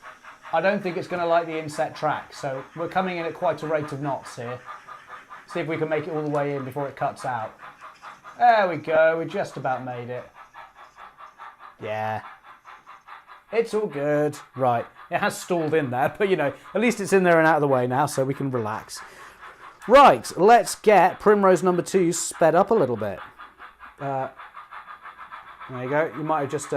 I don't think it's going to like the inset track. So we're coming in at quite a rate of knots here. See if we can make it all the way in before it cuts out. There we go, we just about made it. Yeah. It's all good. Right, it has stalled in there, but you know, at least it's in there and out of the way now, so we can relax. Right, let's get Primrose No. 2 sped up a little bit. There you go. You might just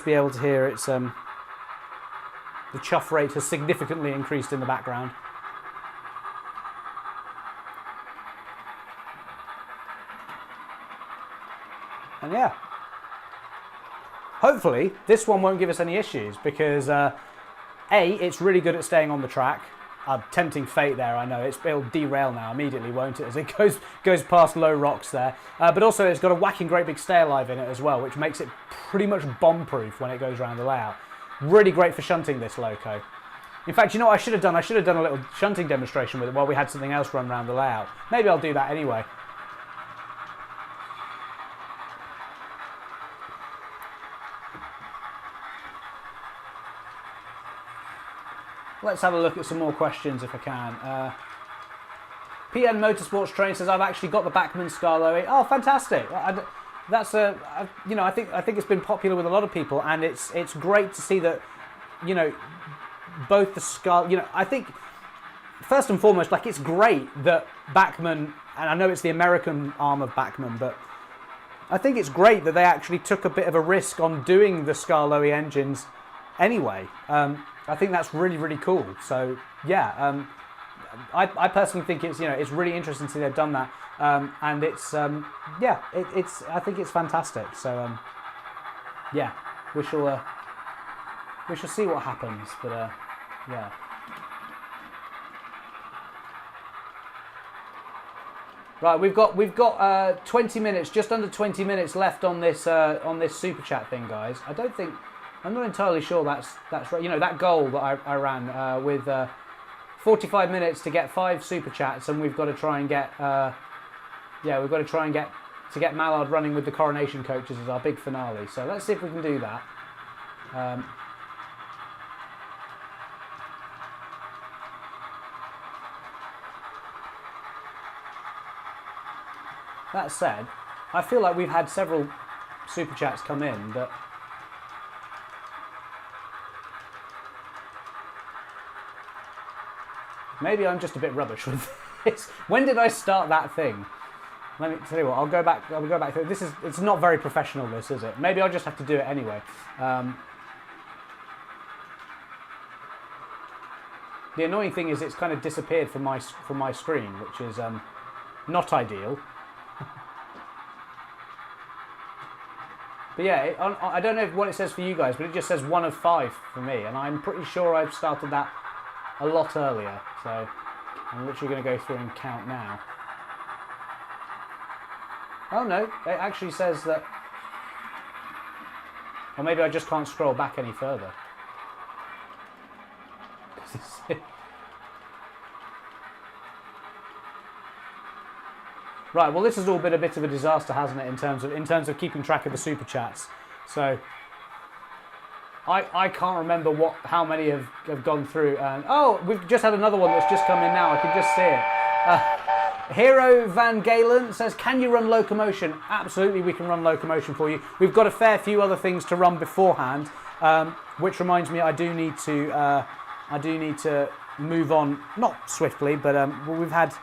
be able to hear it's the chuff rate has significantly increased in the background. And yeah. Hopefully, this one won't give us any issues because, A, it's really good at staying on the track. Tempting fate there, I know. It'll derail now immediately, won't it, as it goes past low rocks there. But also, it's got a whacking great big stay alive in it as well, which makes it pretty much bomb-proof when it goes around the layout. Really great for shunting this loco. In fact, you know what I should have done? I should have done a little shunting demonstration with it while we had something else run around the layout. Maybe I'll do that anyway. Let's have a look at some more questions if I can. PN Motorsports Train says, I've actually got the Bachmann Scarloey. Oh, fantastic. That's you know, I think it's been popular with a lot of people, and it's great to see that, you know, both the Scar, you know, I think first and foremost, like, it's great that Bachmann, and I know it's the American arm of Bachmann, but I think it's great that they actually took a bit of a risk on doing the Scarloey engines anyway. I think that's really, really cool. So yeah, I personally think it's, you know, it's really interesting to see they've done that, and it's yeah, I think it's fantastic. So yeah, we shall see what happens. But yeah. Right, we've got 20 minutes, just under 20 minutes left on this super chat thing, guys. I'm not entirely sure that's right. You know, that goal that I ran with 45 minutes to get 5 super chats, and we've got to try and get we've got to try and get Mallard running with the coronation coaches as our big finale. So let's see if we can do that. That said, I feel like we've had several super chats come in, but maybe I'm just a bit rubbish with this. When did I start that thing? Let me tell you what. I'll go back through. It's not very professional, this, is it? Maybe I'll just have to do it anyway. The annoying thing is it's kind of disappeared from my screen, which is not ideal. But yeah, I don't know what it says for you guys, but it just says 1 of 5 for me, and I'm pretty sure I've started that a lot earlier. So I'm literally going to go through and count now. Oh no, it actually says that... Or maybe I just can't scroll back any further. Right, well, this has all been a bit of a disaster, hasn't it, in terms of keeping track of the super chats. So I can't remember how many have gone through. And oh, we've just had another one that's just come in now. I can just see it. Hero Van Galen says, can you run Locomotion? Absolutely, we can run Locomotion for you. We've got a fair few other things to run beforehand, which reminds me I do need to move on, not swiftly, but we've had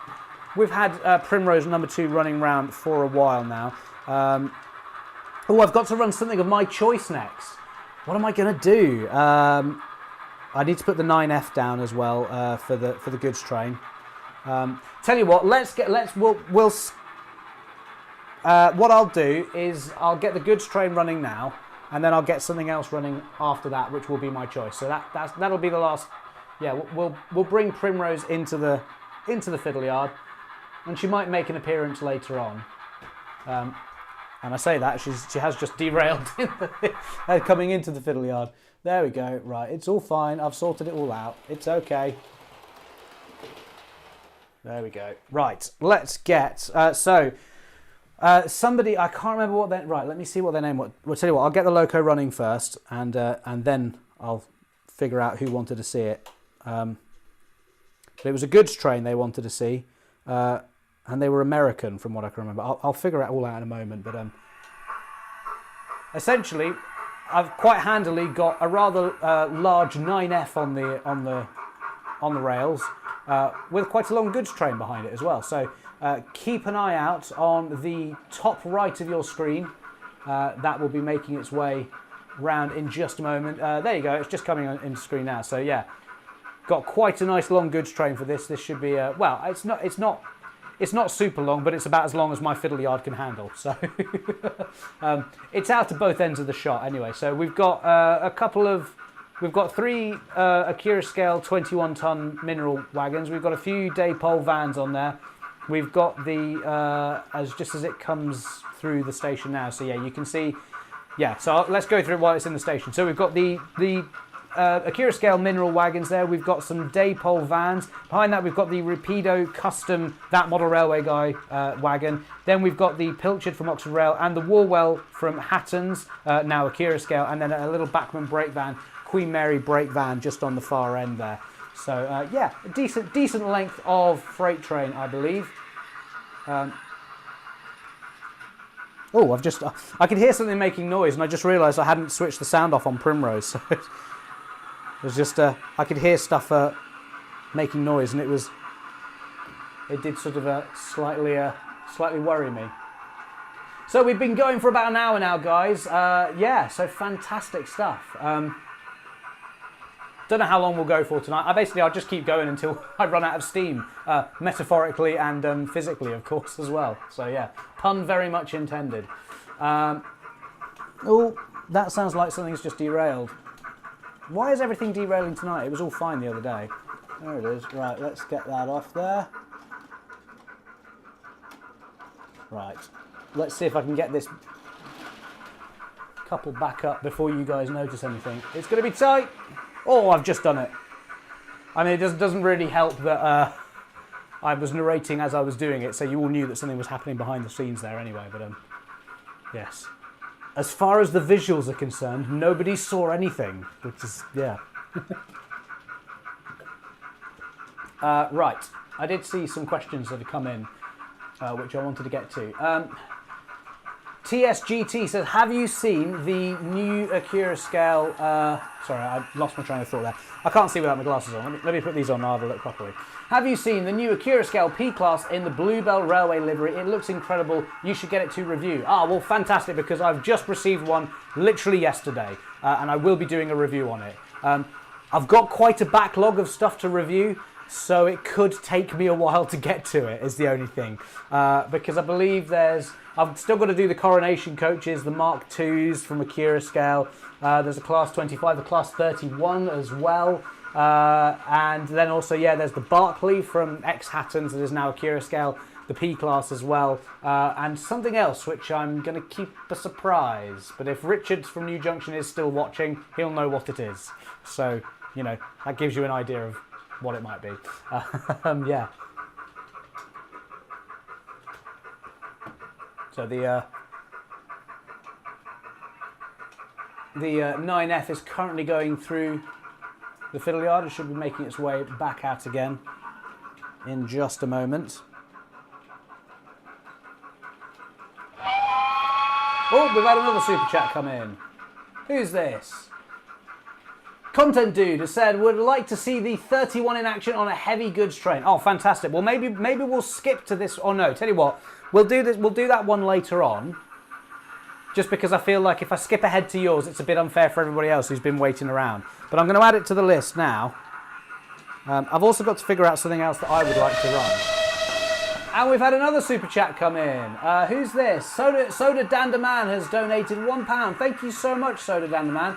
Primrose #2 running around for a while now. Oh, I've got to run something of my choice next. What am I going to do? I need to put the 9F down as well for the goods train. Tell you what, what I'll do is I'll get the goods train running now, and then I'll get something else running after that, which will be my choice. So that'll be the last. Yeah, we'll bring Primrose into the fiddle yard, and she might make an appearance later on. And I say that she has just derailed coming into the fiddle yard. There we go. Right, it's all fine. I've sorted it all out. It's okay. There we go. Right, let's get somebody, I can't remember what their, right, let me see what their name was. We'll tell you what, I'll get the loco running first, and then I'll figure out who wanted to see it. But it was a goods train they wanted to see, and they were American from what I can remember. I'll figure it all out in a moment, but essentially I've quite handily got a rather large 9F on the rails, with quite a long goods train behind it as well. So keep an eye out on the top right of your screen. That will be making its way round in just a moment. There you go, it's just coming on into screen now. So yeah, got quite a nice long goods train for this. This should be well, it's not super long, but it's about as long as my fiddle yard can handle. So it's out at both ends of the shot anyway. So we've got we've got 3 Akira scale 21-ton mineral wagons. We've got a few Daypole vans on there. We've got the just as it comes through the station now. So yeah, you can see. Yeah, so let's go through it while it's in the station. So we've got the Akira scale mineral wagons there. We've got some Daypole vans. Behind that we've got the Rapido custom That Model Railway Guy wagon. Then we've got the Pilchard from Oxford Rail and the Warwell from Hatton's, now Akira scale, and then a little Bachmann brake van, Queen Mary brake van just on the far end there. So yeah, a decent length of freight train, I believe. Oh, I could hear something making noise, and I just realised I hadn't switched the sound off on Primrose. So it was just, I could hear stuff making noise, and it did sort of slightly worry me. So we've been going for about an hour now, guys. Yeah, so fantastic stuff. Don't know how long we'll go for tonight. I'll just keep going until I run out of steam, metaphorically and physically, of course, as well. So yeah, pun very much intended. Oh, that sounds like something's just derailed. Why is everything derailing tonight? It was all fine the other day. There it is. Right, let's get that off there. Right, let's see if I can get this couple back up before you guys notice anything. It's going to be tight. Oh, I've just done it. I mean, it doesn't really help that I was narrating as I was doing it, so you all knew that something was happening behind the scenes there anyway, but yes. As far as the visuals are concerned, nobody saw anything, which is, yeah. Right, I did see some questions that had come in, which I wanted to get to. TSGT says, have you seen the new Akira scale... sorry, I lost my train of thought there. I can't see without my glasses on. Let me put these on, I'll have a look properly. Have you seen the new Akira scale P-Class in the Bluebell Railway livery? It looks incredible. You should get it to review. Ah, well, fantastic, because I've just received one literally yesterday, and I will be doing a review on it. I've got quite a backlog of stuff to review, so it could take me a while to get to it, is the only thing. Because I believe I've still got to do the Coronation coaches, the Mark IIs from Akira scale. There's a Class 25, the Class 31 as well. And then also, yeah, there's the Barclay from ex-Hattons that is now Akira scale, the P-Class as well. And something else, which I'm going to keep a surprise. But if Richard from New Junction is still watching, he'll know what it is. So, you know, that gives you an idea of what it might be. Yeah. So The 9F is currently going through the fiddle yard. It should be making its way back out again in just a moment. Oh, we've had another super chat come in. Who's this? Content Dude has said, would like to see the 31 in action on a heavy goods train. Oh, fantastic. Well, maybe we'll skip to this. Oh, no, tell you what. We'll do this. We'll do that one later on. Just because I feel like if I skip ahead to yours, it's a bit unfair for everybody else who's been waiting around. But I'm going to add it to the list now. I've also got to figure out something else that I would like to run. And we've had another super chat come in. Who's this? Soda Danderman has donated £1. Thank you so much, Soda Danderman.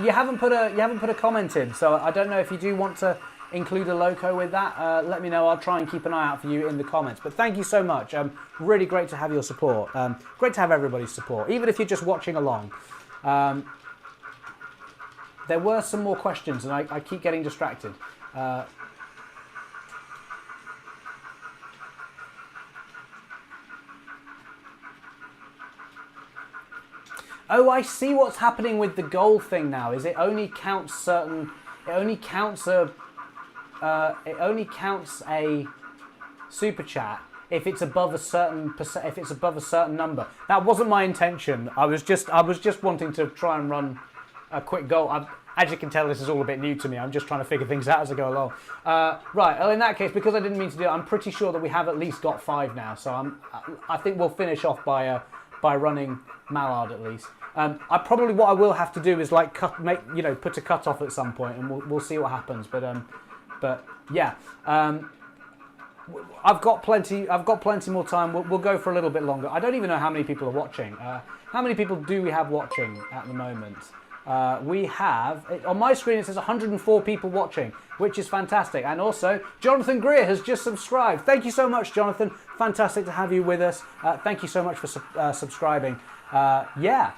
You haven't put a comment in, so I don't know if you do want to include a loco with that. Let me know. I'll try and keep an eye out for you in the comments. But thank you so much. Really great to have your support. Great to have everybody's support, even if you're just watching along. There were some more questions, and I keep getting distracted. Oh, I see what's happening with the goal thing now. Is it only counts certain? It only counts a super chat if it's above a certain if it's above a certain number. That wasn't my intention. I was just wanting to try and run a quick goal. As you can tell, this is all a bit new to me. I'm just trying to figure things out as I go along. Right. Well, in that case, because I didn't mean to do it, I'm pretty sure that we have at least got 5 now. So I think we'll finish off by running Mallard at least. What I will have to do is like put a cut off at some point, and we'll see what happens. But yeah, I've got plenty more time. We'll go for a little bit longer. I don't even know how many people are watching. How many people do we have watching at the moment? We have on my screen it says 104 people watching, which is fantastic. And also Jonathan Greer has just subscribed. Thank you so much, Jonathan. Fantastic to have you with us. Thank you so much for subscribing. Yeah.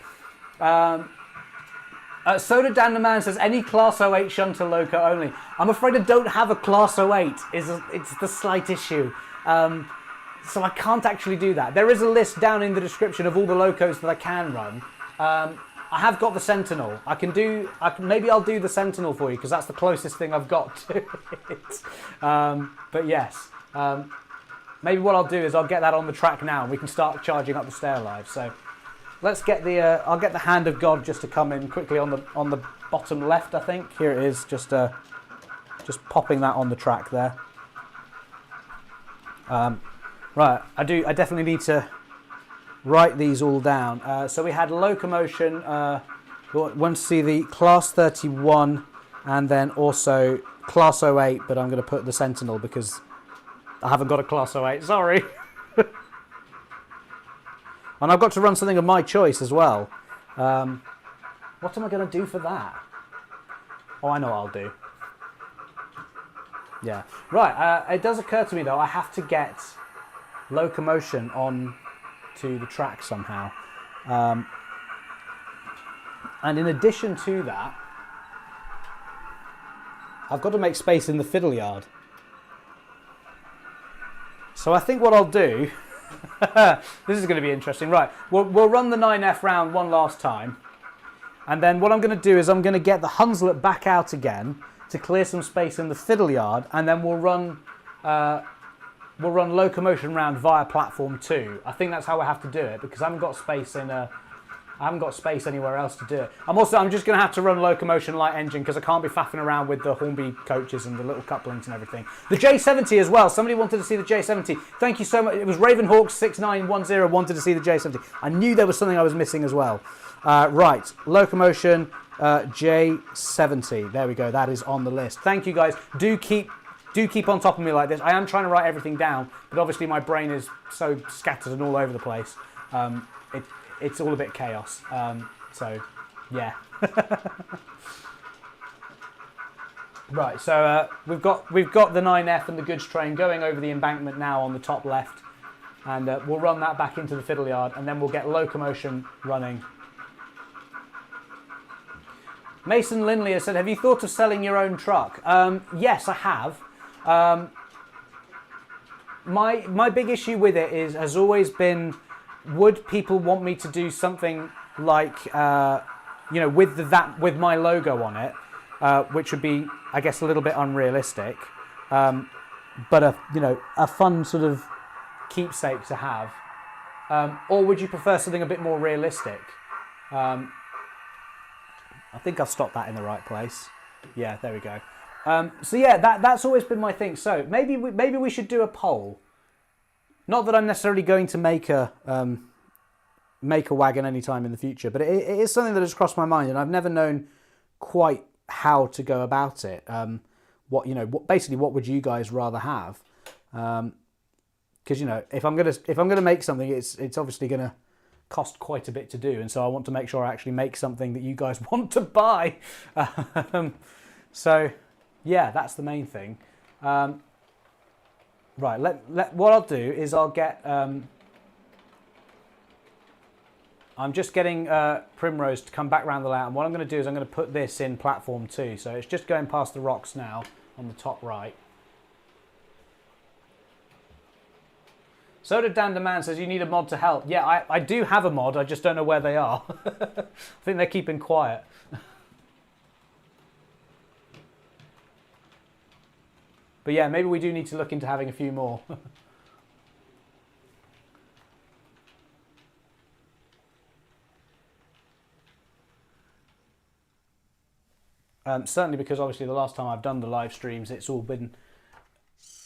Soda Danderman says any Class 08 shunter loco only. I'm afraid I don't have a Class 08. It's the slight issue. So I can't actually do that. There is a list down in the description of all the locos that I can run. I have got the Sentinel. Maybe I'll do the Sentinel for you because that's the closest thing I've got to it. But yes, maybe what I'll do is I'll get that on the track now and we can start charging up the stair live. So let's get I'll get the Hand of God just to come in quickly on the bottom left. I think here it is. Just popping that on the track there. Right, I definitely need to write these all down. So we had Locomotion, want to see the Class 31 and then also Class 08, but I'm going to put the Sentinel because I haven't got a Class 08, sorry. And I've got to run something of my choice as well. What am I going to do for that? Oh, I know what I'll do. Yeah. Right, it does occur to me though, I have to get Locomotion on to the track somehow. And in addition to that, I've got to make space in the fiddle yard. So I think what I'll do, this is going to be interesting. Right, we'll run the 9F round one last time. And then what I'm going to do is I'm going to get the Hunslet back out again to clear some space in the fiddle yard. And then we'll run Locomotion round via platform 2. I think that's how I have to do it because I haven't got space anywhere else to do it. I'm just going to have to run Locomotion light engine because I can't be faffing around with the Hornby coaches and the little couplings and everything. The J70 as well. Somebody wanted to see the J70. Thank you so much. It was Ravenhawk6910 wanted to see the J70. I knew there was something I was missing as well. Right, Locomotion J70. There we go. That is on the list. Thank you guys. Do keep on top of me like this. I am trying to write everything down, but obviously my brain is so scattered and all over the place. It's all a bit chaos. So, yeah. Right, so we've got the 9F and the goods train going over the embankment now on the top left, and we'll run that back into the fiddle yard, and then we'll get Locomotion running. Mason Linley has said, have you thought of selling your own truck? Yes, I have. My big issue with it has always been, would people want me to do something like you know, with my logo on it, which would be, I guess, a little bit unrealistic, but a fun sort of keepsake to have. Or would you prefer something a bit more realistic? I think I've stopped that in the right place. Yeah, there we go. So yeah, that's always been my thing. So maybe we should do a poll. Not that I'm necessarily going to make a wagon anytime in the future, but it is something that has crossed my mind, and I've never known quite how to go about it. Basically, what would you guys rather have? Because if I'm gonna make something, it's obviously gonna cost quite a bit to do, and so I want to make sure I actually make something that you guys want to buy. So yeah, that's the main thing. Right, what I'll do is I'll get. I'm just getting Primrose to come back around the layout, and what I'm going to do is I'm going to put this in platform 2. So it's just going past the rocks now on the top right. So did Dan Demand says you need a mod to help. Yeah, I do have a mod, I just don't know where they are. I think they're keeping quiet. But yeah, maybe we do need to look into having a few more. Certainly because obviously the last time I've done the live streams, it's all been...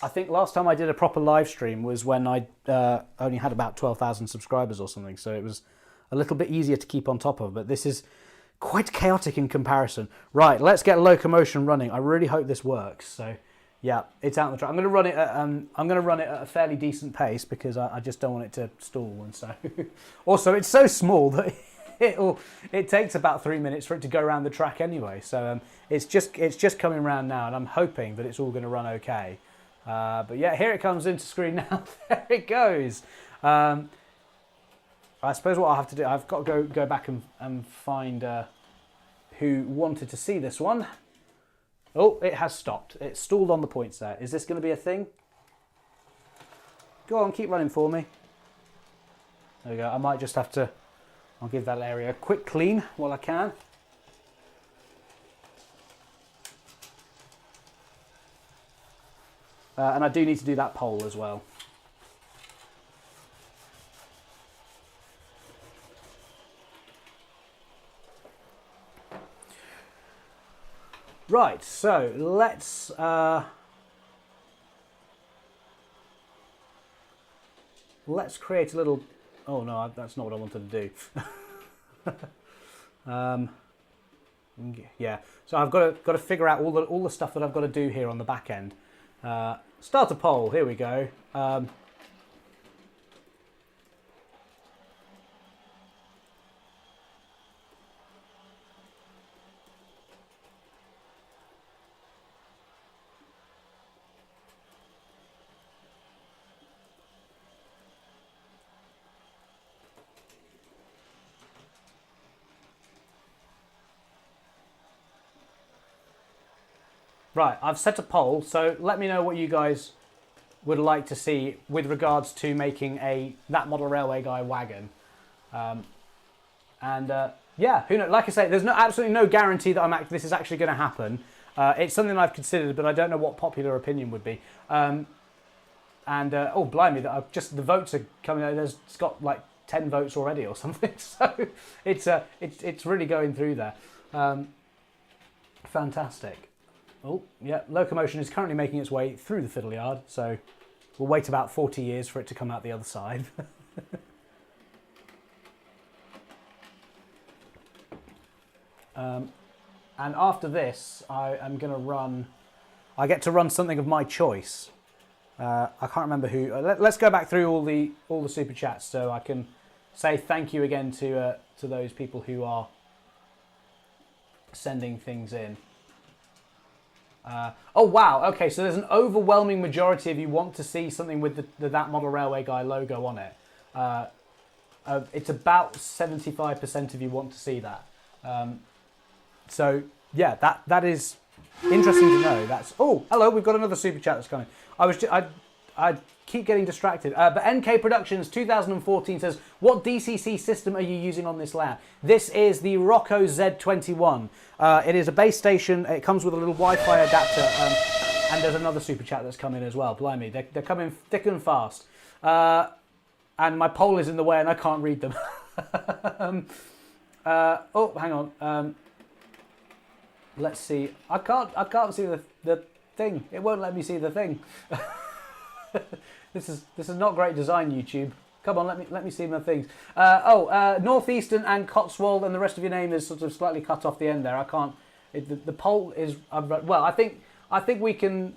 I think last time I did a proper live stream was when I only had about 12,000 subscribers or something, so it was a little bit easier to keep on top of, but this is quite chaotic in comparison. Right, let's get Locomotion running. I really hope this works. So yeah, it's out on the track. I'm going to run it at a fairly decent pace because I just don't want it to stall, and so also it's so small that it takes about 3 minutes for it to go around the track anyway. So it's just coming around now, and I'm hoping that it's all going to run okay. But yeah, here it comes into screen now. There it goes. I suppose what I'll have to do, I've got to go back and find who wanted to see this one. Oh, it has stopped. It stalled on the points there. Is this going to be a thing? Go on, keep running for me. There we go. I might just have to... I'll give that area a quick clean while I can. And I do need to do that poll as well. Right, so let's create a little... Oh no, that's not what I wanted to do. Yeah, so I've got to figure out all the stuff that I've got to do here on the back end. Start a poll. Here we go. Right, I've set a poll, so let me know what you guys would like to see with regards to making that model railway guy wagon. Yeah, who knows? Like I say, there's absolutely no guarantee that this is actually going to happen. It's something I've considered, but I don't know what popular opinion would be. Oh blimey, the votes are coming out. It's got like 10 votes already or something. So it's really going through there. Fantastic. Oh, yeah, Locomotion is currently making its way through the fiddle yard, so we'll wait about 40 years for it to come out the other side. And after this, I get to run something of my choice. I can't remember who. Let's go back through all the super chats so I can say thank you again to those people who are sending things in. Oh wow, okay, so there's an overwhelming majority of you want to see something with that model railway guy logo on it. It's about 75% of you want to see that. So yeah, that is interesting to know. Oh, hello, we've got another super chat that's coming. I keep getting distracted. But NK Productions 2014 says, what DCC system are you using on this layout? This is the Rocco Z21. It is a base station. It comes with a little Wi-Fi adapter. And there's another super chat that's come in as well. Blimey, they're coming thick and fast. And my poll is in the way and I can't read them. Oh, hang on. Let's see. I can't see the thing. It won't let me see the thing. This is not great design, YouTube. Come on, let me see my things. Northeastern and Cotswold, and the rest of your name is sort of slightly cut off the end there. I can't. The poll is well. I think we can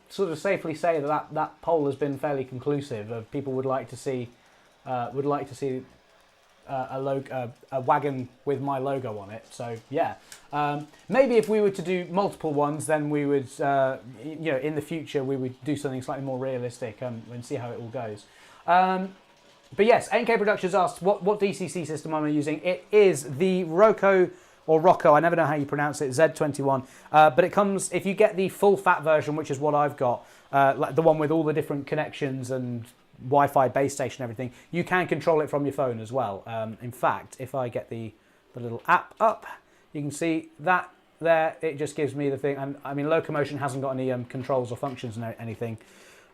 sort of safely say that poll has been fairly conclusive. Of people would like to see a wagon with my logo on it. So yeah, maybe if we were to do multiple ones, then we would, in the future we would do something slightly more realistic and see how it all goes. But yes, NK Productions asked what DCC system am I using. It is the Rocco. Or Rocco, I never know how you pronounce it, Z21. But it comes, if you get the full fat version, which is what I've got, like the one with all the different connections and Wi-Fi base station and everything, you can control it from your phone as well. In fact, if I get the little app up, you can see that there, it just gives me the thing. And I mean, Locomotion hasn't got any controls or functions and anything.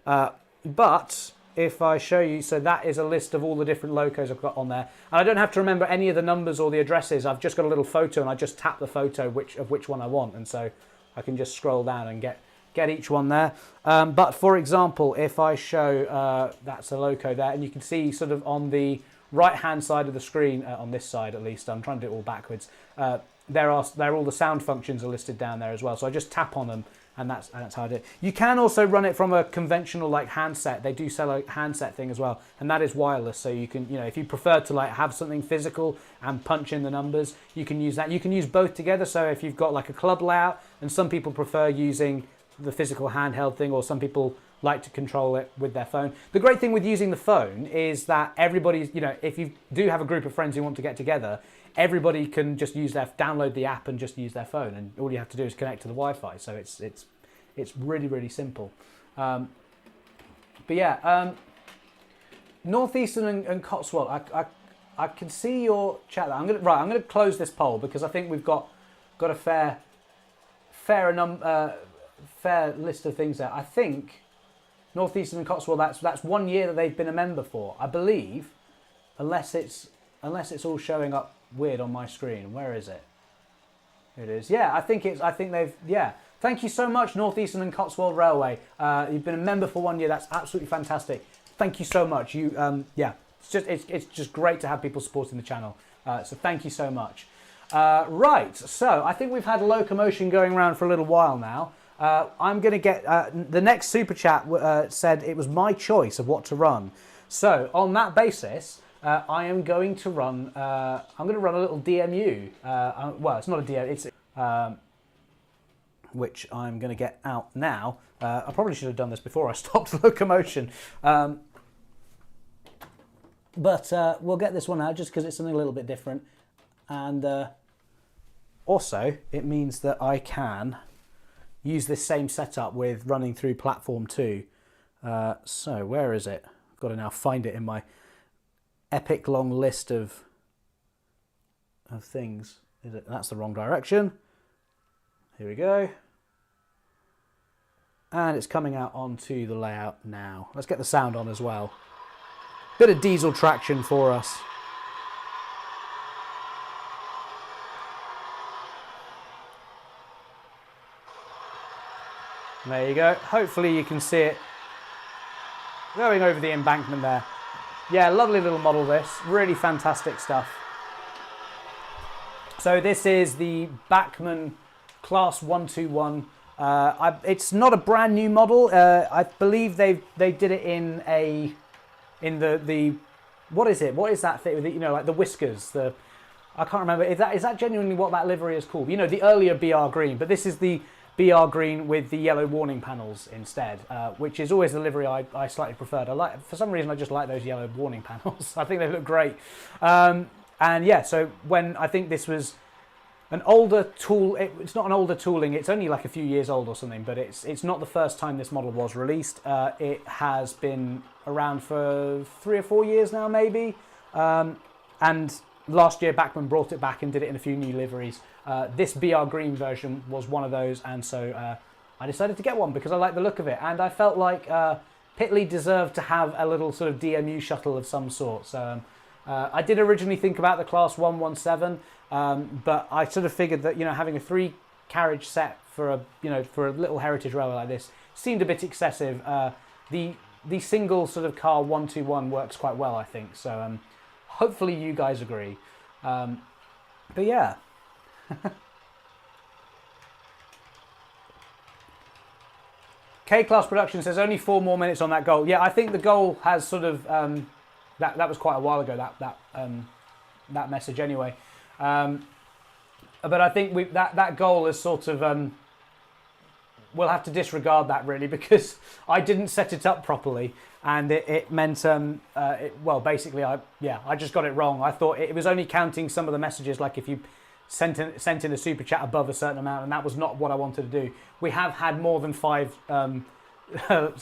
But if I show you, so that is a list of all the different locos I've got on there. And I don't have to remember any of the numbers or the addresses. I've just got a little photo and I just tap the photo of which one I want. And so I can just scroll down and get each one there. But for example, if I show, that's a loco there, and you can see sort of on the right-hand side of the screen, on this side at least, I'm trying to do it all backwards, there are all the sound functions are listed down there as well. So I just tap on them. And that's how I do it. You can also run it from a conventional like handset. They do sell a handset thing as well, and that is wireless. So you can, if you prefer to like have something physical and punch in the numbers, you can use that. You can use both together. So if you've got like a club layout, and some people prefer using the physical handheld thing, or some people like to control it with their phone. The great thing with using the phone is that everybody's, if you do have a group of friends who want to get together, everybody can just download the app and just use their phone, and all you have to do is connect to the Wi-Fi. So it's really, really simple. But yeah, Northeastern and Cotswold. I can see your chat there. I'm gonna close this poll because I think we've got a fair list of things there. I think Northeastern and Cotswold. That's 1 year that they've been a member for, I believe, unless it's all showing up weird on my screen. Where is it? Here it is. Yeah, I think they've. Yeah. Thank you so much, Northeastern and Cotswold Railway. You've been a member for 1 year. That's absolutely fantastic. Thank you so much. It's just great to have people supporting the channel. So thank you so much. Right. So I think we've had locomotion going around for a little while now. I'm going to get the next super chat said it was my choice of what to run. So on that basis, I am going to run. I'm going to run a little DMU. Well, it's not a DMU. It's which I'm going to get out now. I probably should have done this before I stopped locomotion. But we'll get this one out just because it's something a little bit different. And also, it means that I can use this same setup with running through platform 2. So where is it? I've got to now find it in my epic long list of things. That's the wrong direction. Here we go. And it's coming out onto the layout now. Let's get the sound on as well. Bit of diesel traction for us. There you go. Hopefully you can see it going over the embankment there. Yeah, lovely little model this. Really fantastic stuff. So this is the Bachmann Class 121. It's not a brand new model. I believe they did it in the what is it? What is that thing? You know, like the whiskers. I can't remember. Is that genuinely what that livery is called? You know, the earlier BR green, but this is the BR green with the yellow warning panels instead, which is always the livery I slightly preferred. For some reason, I just like those yellow warning panels. I think they look great. And yeah, so when I think this was an older tool. It's not an older tooling. It's only like a few years old or something. But it's not the first time this model was released. It has been around for 3 or 4 years now, maybe. And last year, Bachmann brought it back and did it in a few new liveries. This BR Green version was one of those, and so I decided to get one because I like the look of it, and I felt like Pitley deserved to have a little sort of DMU shuttle of some sort. So I did originally think about the Class 117, but I sort of figured that, you know, having a 3-carriage set for a little heritage railway like this seemed a bit excessive. The single sort of car 121 works quite well, I think. So hopefully you guys agree. But yeah. K-Class Production says only 4 more minutes on that goal. Yeah, I think the goal has sort of that was quite a while ago. That message anyway. But I think that goal is sort of we'll have to disregard that really, because I didn't set it up properly, and it meant well, basically I just got it wrong. I thought it was only counting some of the messages, like if you sent in a super chat above a certain amount, and that was not what I wanted to do. We have had more than 5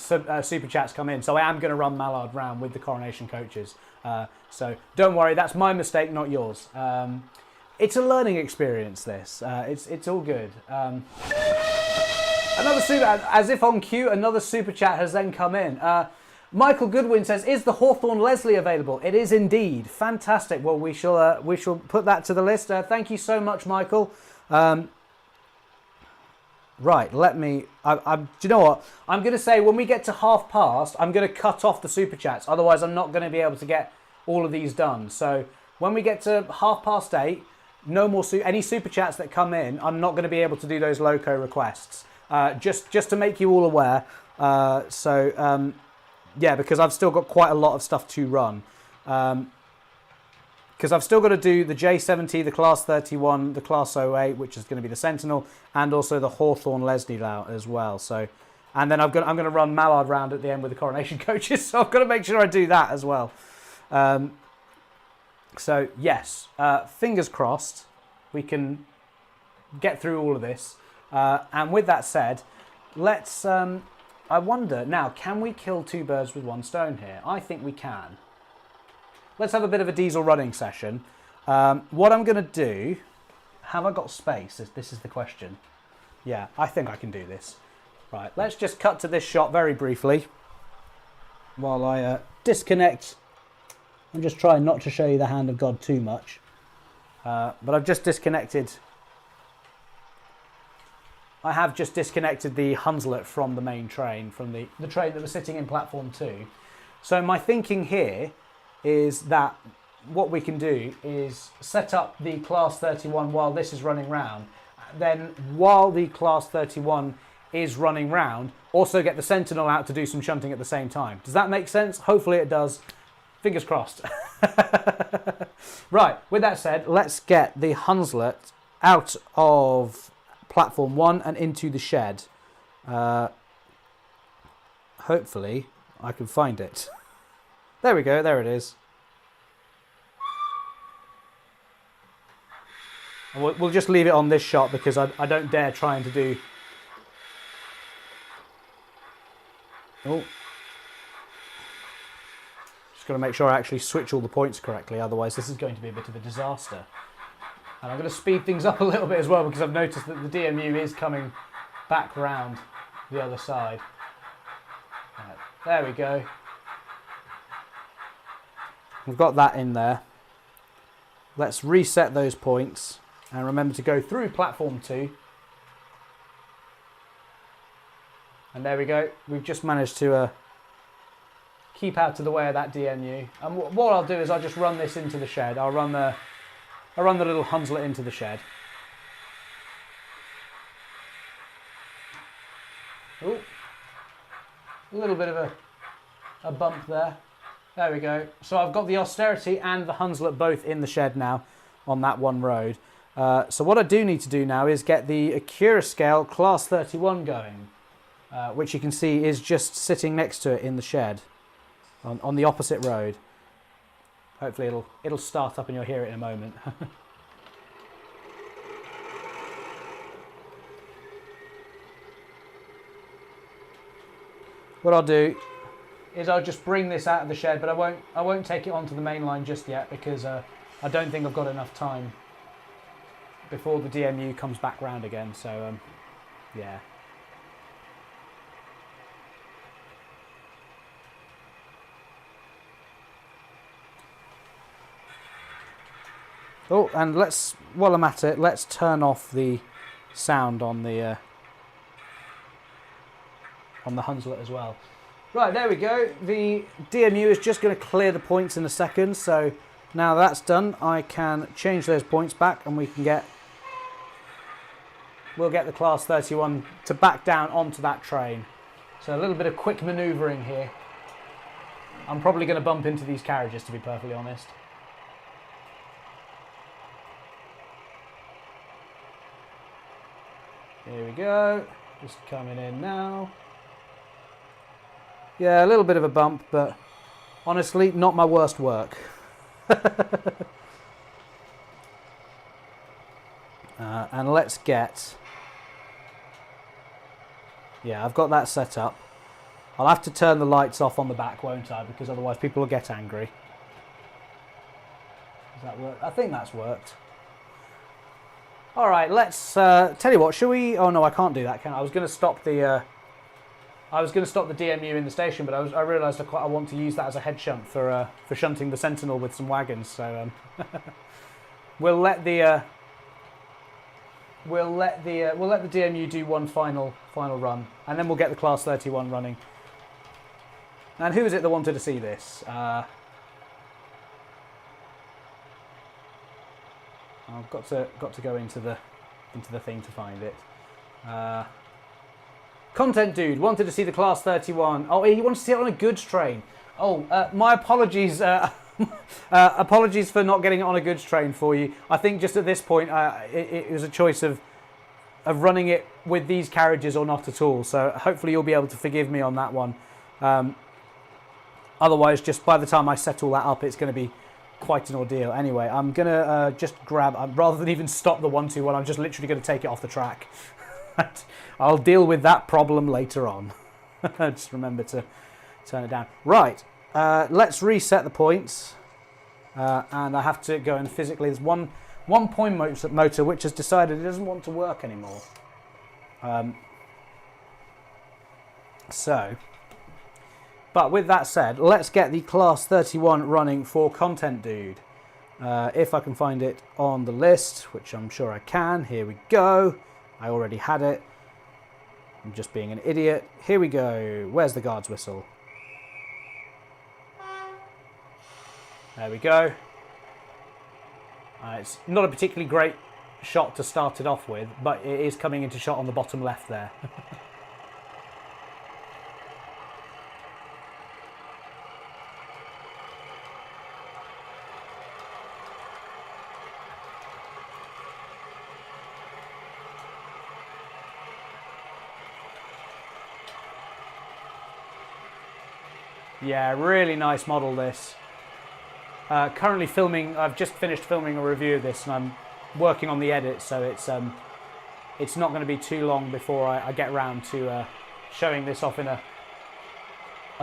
super chats come in, so I am going to run Mallard round with the coronation coaches. So don't worry, that's my mistake, not yours. It's a learning experience. This it's all good. Another super, as if on cue, another super chat has then come in. Michael Goodwin says, "Is the Hawthorn Leslie available?" It is indeed. Fantastic. Well, we shall put that to the list. Thank you so much, Michael. Right, let me. Do you know what? I'm going to say when we get to past, I'm going to cut off the super chats. Otherwise, I'm not going to be able to get all of these done. So when we get to 8:30, no more any super chats that come in. I'm not going to be able to do those loco requests. Just to make you all aware. Yeah, because I've still got quite a lot of stuff to run. Because I've still got to do the J70, the Class 31, the Class 08, which is going to be the Sentinel, and also the Hawthorn Leslie route as well. So, and then I'm going to run Mallard round at the end with the coronation coaches. So I've got to make sure I do that as well. So yes, fingers crossed, we can get through all of this. And with that said, let's. I wonder now, can we kill 2 birds with 1 stone here? I think we can. Let's have a bit of a diesel running session. What I'm going to do, have I got space? This is the question. Yeah, I think I can do this. Right, let's just cut to this shot very briefly while I disconnect. I'm just trying not to show you the hand of God too much. But I've just disconnected. I have just disconnected the Hunslet from the main train, from the train that was sitting in platform 2. So my thinking here is that what we can do is set up the Class 31 while this is running round. Then while the Class 31 is running round, also get the Sentinel out to do some shunting at the same time. Does that make sense? Hopefully it does. Fingers crossed. Right, with that said, let's get the Hunslet out of platform 1 and into the shed. Hopefully I can find it. There we go, there it is. And we'll just leave it on this shot because I don't dare trying to do. Oh. Just got to make sure I actually switch all the points correctly, otherwise this is going to be a bit of a disaster. And I'm going to speed things up a little bit as well because I've noticed that the DMU is coming back round the other side. Right, there we go. We've got that in there. Let's reset those points and remember to go through platform 2. And there we go. We've just managed to keep out of the way of that DMU. And what I'll do is I'll just run this into the shed. I'll run the little Hunslet into the shed. Ooh, a little bit of a bump there. There we go. So I've got the Austerity and the Hunslet both in the shed now on that one road. So what I do need to do now is get the Accurascale Class 31 going, which you can see is just sitting next to it in the shed on the opposite road. Hopefully it'll start up and you'll hear it in a moment. what I'll do is I'll just bring this out of the shed, but I won't take it onto the main line just yet because I don't think I've got enough time before the DMU comes back round again. So yeah. Oh, and while I'm at it, let's turn off the sound on the Hunslet as well. Right, there we go. The DMU is just going to clear the points in a second. So now that's done, I can change those points back, and we'll get the Class 31 to back down onto that train. So a little bit of quick manoeuvring here. I'm probably going to bump into these carriages, to be perfectly honest. Here we go, just coming in now. Yeah, a little bit of a bump, but honestly, not my worst work. And let's get... Yeah, I've got that set up. I'll have to turn the lights off on the back, won't I? Because otherwise people will get angry. Does that work? I think that's worked. All right, let's tell you what. Shall we? Oh no, I can't do that. Can I? I was going to stop the. I was going to stop the DMU in the station, but I realised I want to use that as a head shunt for shunting the Sentinel with some wagons. So we'll let the DMU do one final run, and then we'll get the Class 31 running. And who is it that wanted to see this? I've got to go into the thing to find it. Content Dude wanted to see the Class 31. Oh, he wants to see it on a goods train. Oh, my apologies. Apologies for not getting it on a goods train for you. I think just at this point, it was a choice of running it with these carriages or not at all. So hopefully you'll be able to forgive me on that one. Otherwise, just by the time I set all that up, it's going to be quite an ordeal. Anyway, I'm going to just grab, rather than even stop the 121, I'm just literally going to take it off the track. I'll deal with that problem later on. Just remember to turn it down. Right, let's reset the points. And I have to go and physically, there's one point motor which has decided it doesn't want to work anymore. But with that said, let's get the Class 31 running for Content Dude. If I can find it on the list, which I'm sure I can. Here we go. I already had it. I'm just being an idiot. Here we go. Where's the guard's whistle? There we go. It's not a particularly great shot to start it off with, but it is coming into shot on the bottom left there. Yeah, really nice model this. Currently filming, I've just finished filming a review of this and I'm working on the edit, so it's not going to be too long before I get around to showing this off in a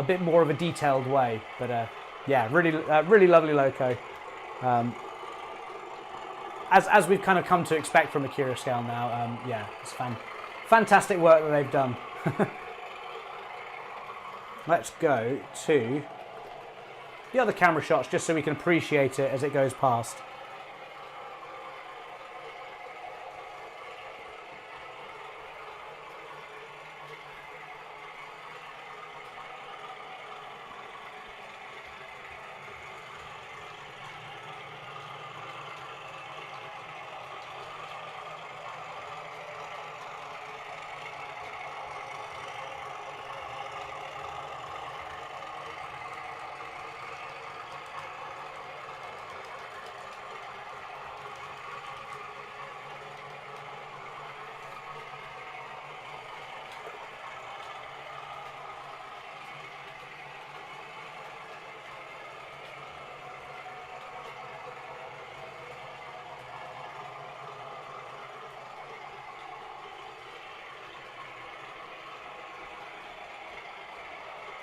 bit more of a detailed way. But yeah, really lovely loco. As we've kind of come to expect from a Curascale now, yeah, it's fantastic work that they've done. Let's go to the other camera shots just so we can appreciate it as it goes past.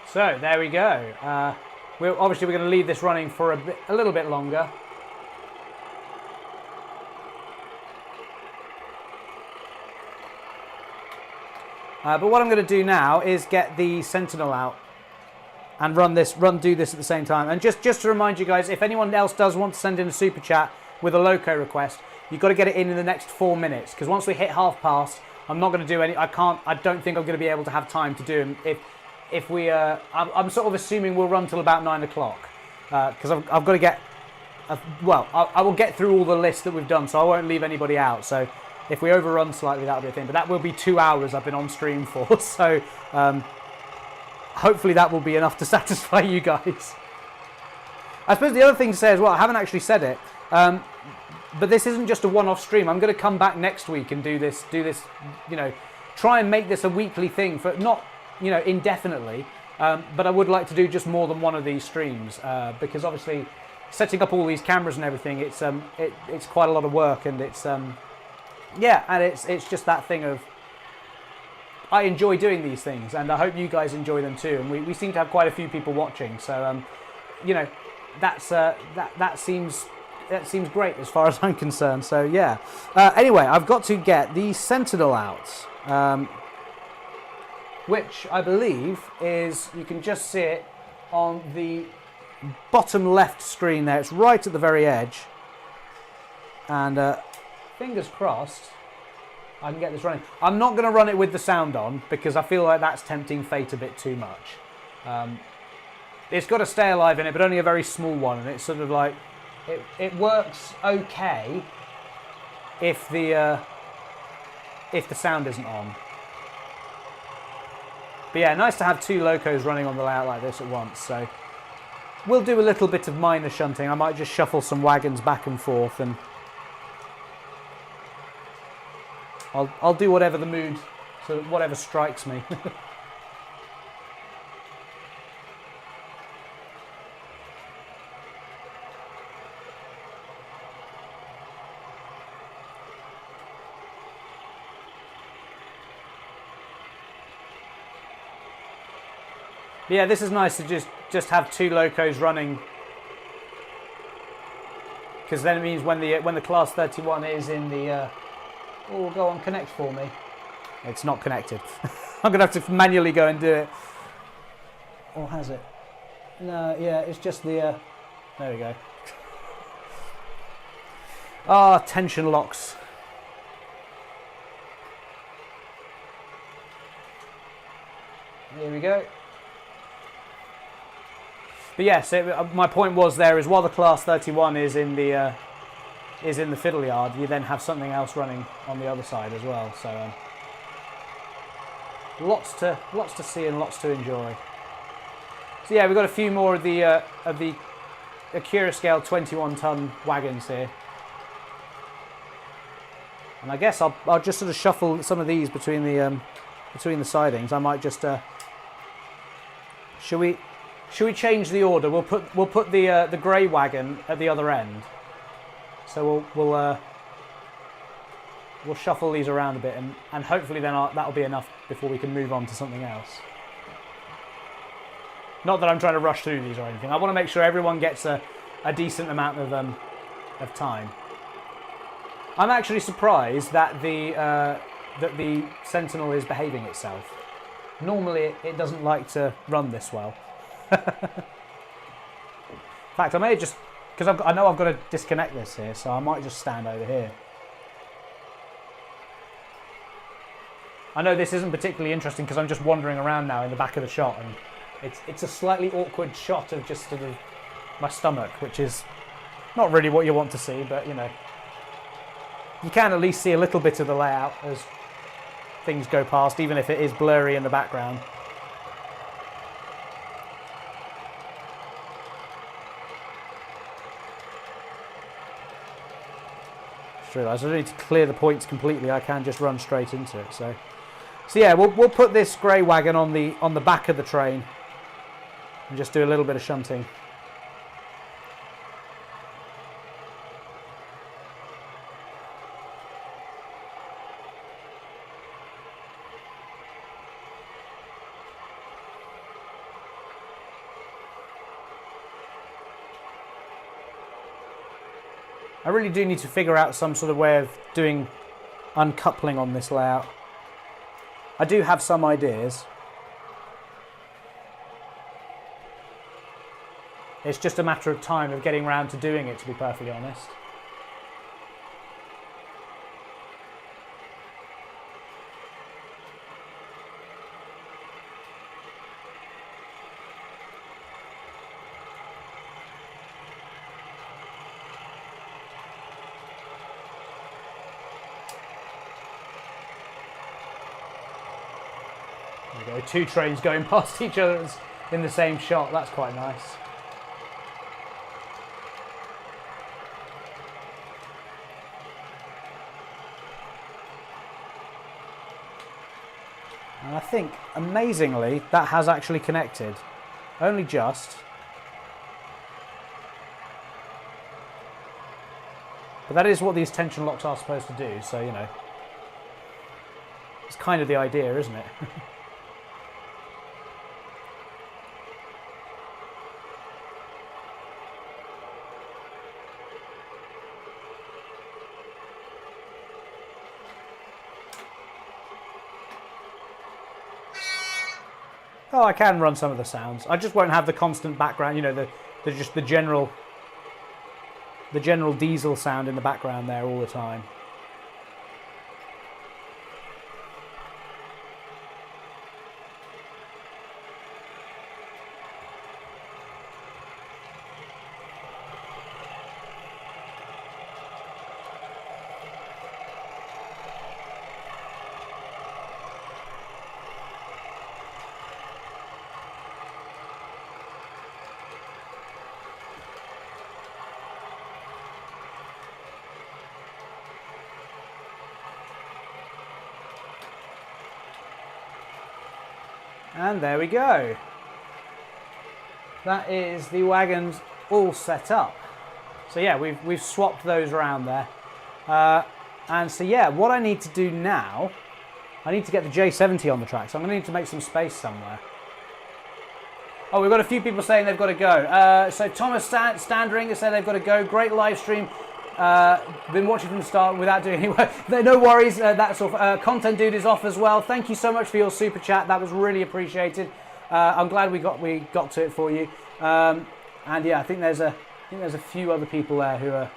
So there we go. We're going to leave this running for a little bit longer. But what I'm going to do now is get the Sentinel out and do this at the same time. And just to remind you guys, if anyone else does want to send in a super chat with a loco request, you've got to get it in the next 4 minutes, because once we hit 5:30, I'm not going to do any. I don't think I'm going to be able to have time to do them. If we, I'm sort of assuming we'll run till about 9 o'clock, because I've got to get. I will get through all the lists that we've done, so I won't leave anybody out. So if we overrun slightly, that'll be a thing. But that will be 2 hours I've been on stream for. So hopefully that will be enough to satisfy you guys. I suppose the other thing to say as well, I haven't actually said it, but this isn't just a one-off stream. I'm going to come back next week and do this, try and make this a weekly thing, for not, indefinitely, but I would like to do just more than one of these streams, because obviously setting up all these cameras and everything, it's quite a lot of work, and it's just that thing of, I enjoy doing these things, and I hope you guys enjoy them too. And we seem to have quite a few people watching, so that seems great as far as I'm concerned. So yeah. Anyway, I've got to get the Sentinel out, which I believe is, you can just see it on the bottom left screen there. It's right at the very edge, and fingers crossed I can get this running. I'm not going to run it with the sound on, because I feel like that's tempting fate a bit too much. It's got a stay alive in it, but only a very small one, and it's sort of like, it works okay if the sound isn't on. But yeah, nice to have 2 locos running on the layout like this at once. So we'll do a little bit of minor shunting. I might just shuffle some wagons back and forth, and I'll do whatever the mood, so whatever strikes me. Yeah, this is nice to just have 2 locos running, because then it means when the Class 31 is in the oh, go on, connect for me. It's not connected. I'm going to have to manually go and do it. Or has it? No, yeah, it's just the... there we go. Ah, tension locks. Here we go. But yes, my point was there is, while the Class 31 is in the fiddle yard, you then have something else running on the other side as well. So lots to see and lots to enjoy. So yeah, we've got a few more of the Acura scale 21-ton wagons here, and I guess I'll just sort of shuffle some of these between the sidings. I might just should we change the order? We'll put the grey wagon at the other end. So we'll shuffle these around a bit, and hopefully then that'll be enough before we can move on to something else. Not that I'm trying to rush through these or anything. I want to make sure everyone gets a decent amount of time. I'm actually surprised that the Sentinel is behaving itself. Normally it doesn't like to run this well. In fact, I may just, because I know I've got to disconnect this here, so I might just stand over here. I know this isn't particularly interesting because I'm just wandering around now in the back of the shot, and it's a slightly awkward shot of just sort of my stomach, which is not really what you want to see, but you can at least see a little bit of the layout as things go past, even if it is blurry in the background. Just realised I don't need to clear the points completely. I can just run straight into it. So yeah, we'll put this grey wagon on the back of the train and just do a little bit of shunting. I really do need to figure out some sort of way of doing uncoupling on this layout. I do have some ideas. It's just a matter of time of getting around to doing it, to be perfectly honest. There we go, 2 trains going past each other in the same shot. That's quite nice. And I think, amazingly, that has actually connected. Only just. But that is what these tension locks are supposed to do, so, you know. It's kind of the idea, isn't it? Oh, I can run some of the sounds. I just won't have the constant background, you know, just the general diesel sound in the background there all the time. And there we go. That is the wagons all set up. So yeah, we've swapped those around there. And so yeah, what I need to do now, I need to get the J70 on the track. So I'm going to need to make some space somewhere. Oh, we've got a few people saying they've got to go. So Thomas Standring has said they've got to go. Great live stream. Been watching from the start without doing any work. No worries, that's off. Content Dude is off as well. Thank you so much for your super chat. That was really appreciated. I'm glad we got to it for you. And yeah, I think there's a few other people there who are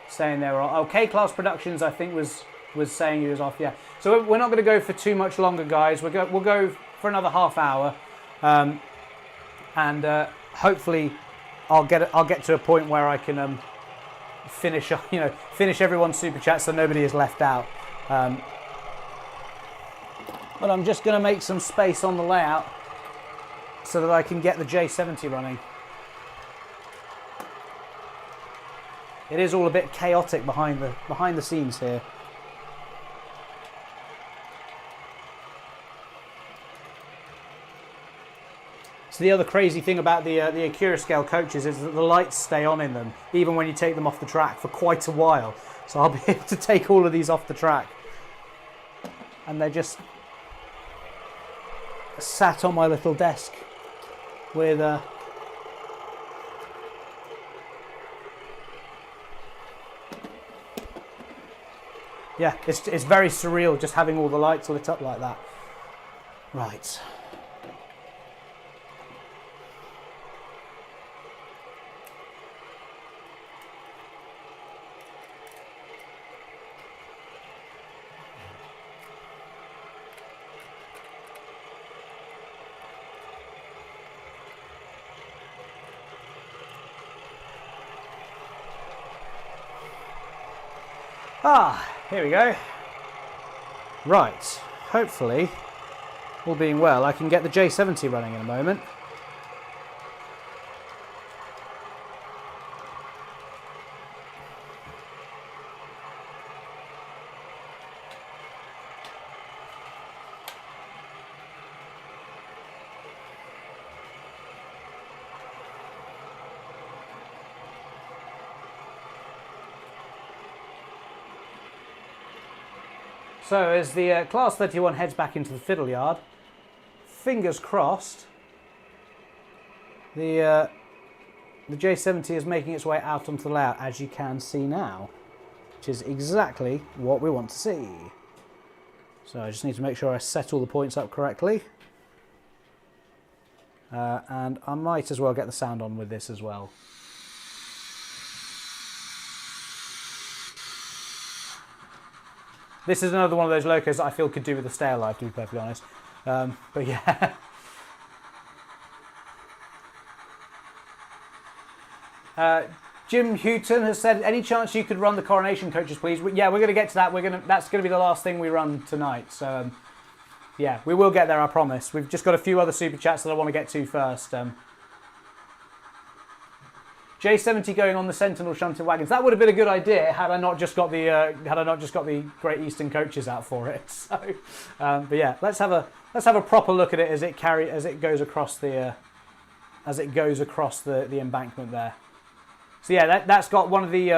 saying they're off. Oh, K Class Productions, I think was saying he was off. Yeah. So we're not going to go for too much longer, guys. We'll go for another half hour, and hopefully I'll get to a point where I can finish everyone's super chat so nobody is left out. But I'm just going to make some space on the layout so that I can get the J70 running. It is all a bit chaotic behind the scenes here. So the other crazy thing about the Acura scale coaches is that the lights stay on in them, even when you take them off the track for quite a while. So I'll be able to take all of these off the track. And they're just sat on my little desk with... Yeah, it's very surreal just having all the lights lit up like that. Right. Ah, here we go. Right, hopefully, all being well, I can get the J70 running in a moment. So as the Class 31 heads back into the fiddle yard, fingers crossed, the the J70 is making its way out onto the layout, as you can see now, which is exactly what we want to see. So I just need to make sure I set all the points up correctly. And I might as well get the sound on with this as well. This is another one of those locos that I feel could do with a stay alive, to be perfectly honest. But yeah. Jim Houghton has said, any chance you could run the coronation coaches, please? Yeah, we're going to get to that. That's going to be the last thing we run tonight. So, yeah, we will get there, I promise. We've just got a few other super chats that I want to get to first. J70 going on the Sentinel shunting wagons. That would have been a good idea had I not just got the Great Eastern coaches out for it. So, but yeah, let's have a proper look at it as it goes across the embankment there. So yeah, that's got one of the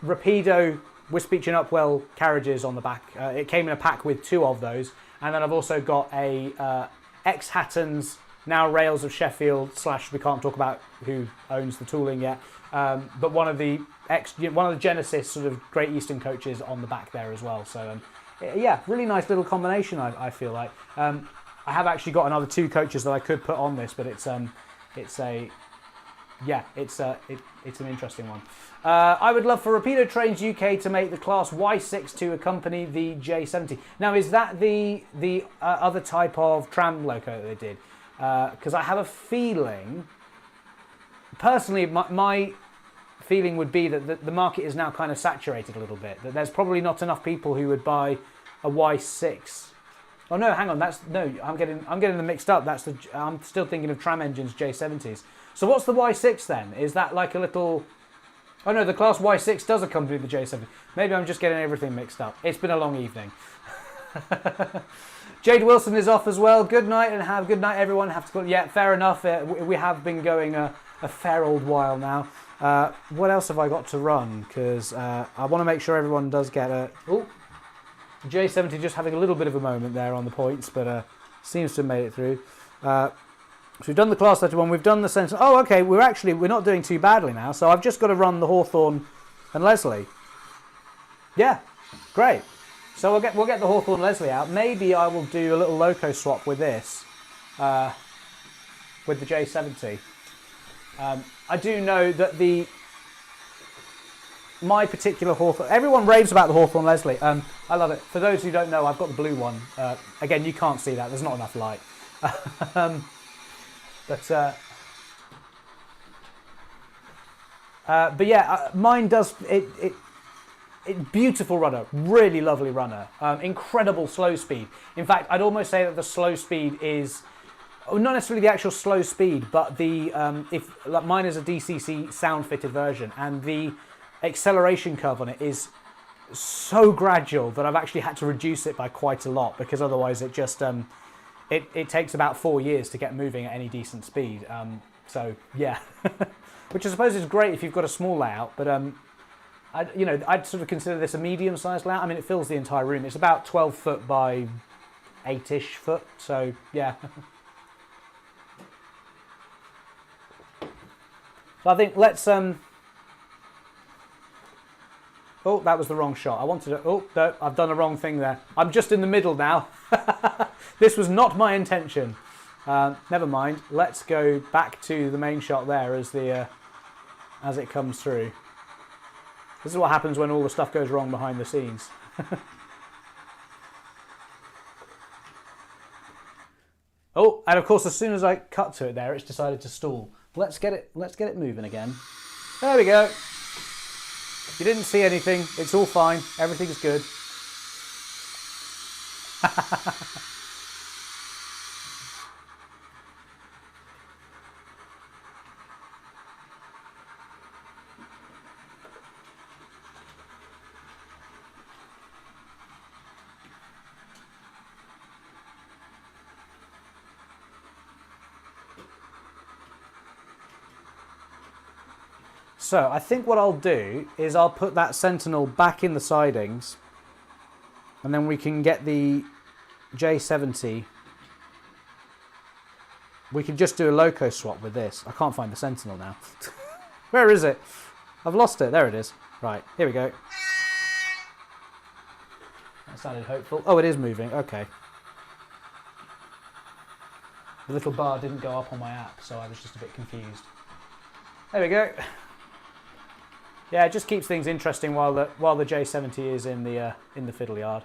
Rapido Wisbeach and Upwell carriages on the back. It came in a pack with 2 of those, and then I've also got a ex-Hatton's, now Rails of Sheffield / we can't talk about who owns the tooling yet, but one of the Genesis sort of Great Eastern coaches on the back there as well. So yeah, really nice little combination. I feel like. I have actually got another 2 coaches that I could put on this, but it's an interesting one. I would love for Rapido Trains UK to make the Class Y6 to accompany the J70. Now, is that the other type of tram loco that they did? Because I have a feeling, personally, my feeling would be that the market is now kind of saturated a little bit. That there's probably not enough people who would buy a Y6. Oh no, hang on. I'm getting them mixed up. I'm still thinking of tram engines J70s. So what's the Y6 then? Is that like a little? Oh no, the Class Y6 does accompany the J70. Maybe I'm just getting everything mixed up. It's been a long evening. Jade Wilson is off as well. Good night and have good night, everyone. Yeah, fair enough. We have been going a fair old while now. What else have I got to run? Because I want to make sure everyone does get a. Oh. J70 just having a little bit of a moment there on the points, but seems to have made it through. So we've done the Class 31, we've done the Sentinel. Oh, okay, we're not doing too badly now. So I've just got to run the Hawthorn and Leslie. Yeah, great. So we'll get the Hawthorn Leslie out. Maybe I will do a little loco swap with this, with the J70. I do know that my particular Hawthorn, everyone raves about the Hawthorn Leslie. I love it. For those who don't know, I've got the blue one. Again, you can't see that. There's not enough light. But yeah, mine does it. Beautiful runner, really lovely runner. Incredible slow speed. In fact, I'd almost say that the slow speed is not necessarily the actual slow speed, but mine is a DCC sound fitted version, and the acceleration curve on it is so gradual that I've actually had to reduce it by quite a lot, because otherwise it just it takes about 4 years to get moving at any decent speed. So yeah, which I suppose is great if you've got a small layout, but I'd sort of consider this a medium-sized layout. I mean, it fills the entire room. It's about 12 foot by 8-ish foot. So yeah. So I think let's Oh, that was the wrong shot. I wanted to. Oh, no, I've done a wrong thing there. I'm just in the middle now. This was not my intention. Never mind. Let's go back to the main shot there as it comes through. This is what happens when all the stuff goes wrong behind the scenes. Oh, and of course, as soon as I cut to it there, it's decided to stall. Let's get it moving again. There we go. You didn't see anything. It's all fine. Everything's good. So I think what I'll do is I'll put that Sentinel back in the sidings, and then we can get the J70 we could just do a loco swap with this. I can't find the Sentinel now. Where is it? I've lost it. There it is. Right, here we go. That sounded hopeful. Oh, it is moving. Okay. The little bar didn't go up on my app, so I was just a bit confused. There we go. Yeah, it just keeps things interesting while the J70 is in the fiddle yard.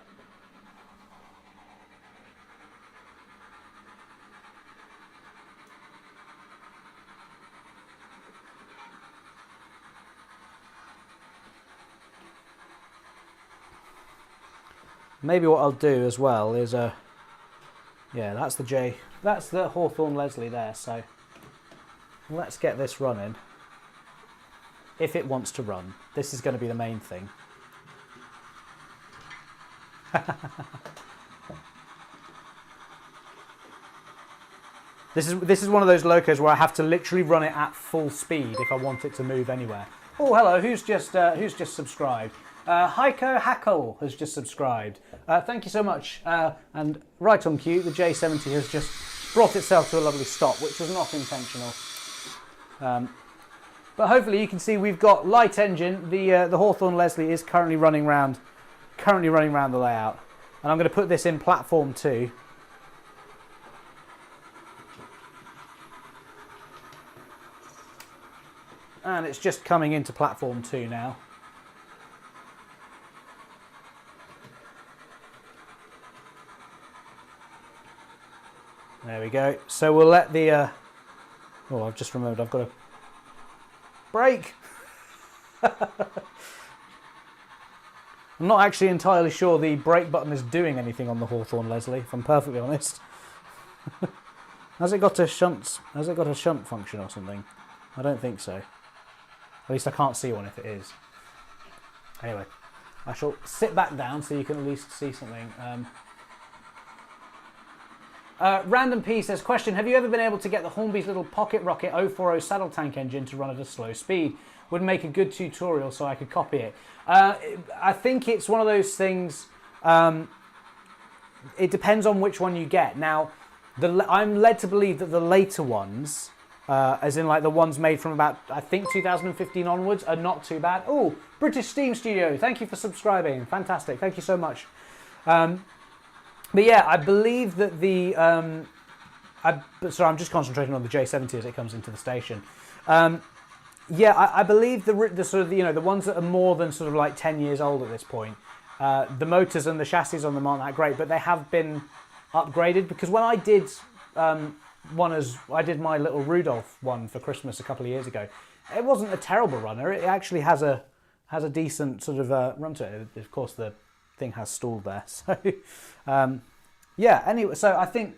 Maybe what I'll do as well is yeah, that's the Hawthorn Leslie there, so let's get this running. If it wants to run, this is going to be the main thing. This is one of those locos where I have to literally run it at full speed if I want it to move anywhere. Oh, hello, who's just subscribed? Heiko Hackle has just subscribed. Thank you so much. And right on cue, the J70 has just brought itself to a lovely stop, which was not intentional. But hopefully you can see we've got light engine. The Hawthorn Leslie is currently running round the layout, and I'm going to put this in platform 2. And it's just coming into platform 2 now. There we go. So we'll let the... oh, I've just remembered I've got to brake. I'm not actually entirely sure the brake button is doing anything on the Hawthorn Leslie, if I'm perfectly honest. Has it got a shunt function or something? I don't think so. At least I can't see one if it is. Anyway, I shall sit back down so you can at least see something. Random P says, question, have you ever been able to get the Hornby's little pocket rocket 040 saddle tank engine to run at a slow speed? Would make a good tutorial so I could copy it. I think it's one of those things, it depends on which one you get. Now, I'm led to believe that the later ones, as in like the ones made from about, I think 2015 onwards, are not too bad. Oh, British Steam Studio, thank you for subscribing. Fantastic, thank you so much. But yeah, I believe that the... sorry, I'm just concentrating on the J70 as it comes into the station. Yeah, I believe the sort of, you know, the ones that are more than sort of like 10 years old at this point, the motors and the chassis on them aren't that great, but they have been upgraded, because when I did I did my little Rudolph one for Christmas a couple of years ago, it wasn't a terrible runner. It actually has a decent sort of run to it. Of course, the thing has stalled there. So yeah, anyway, so I think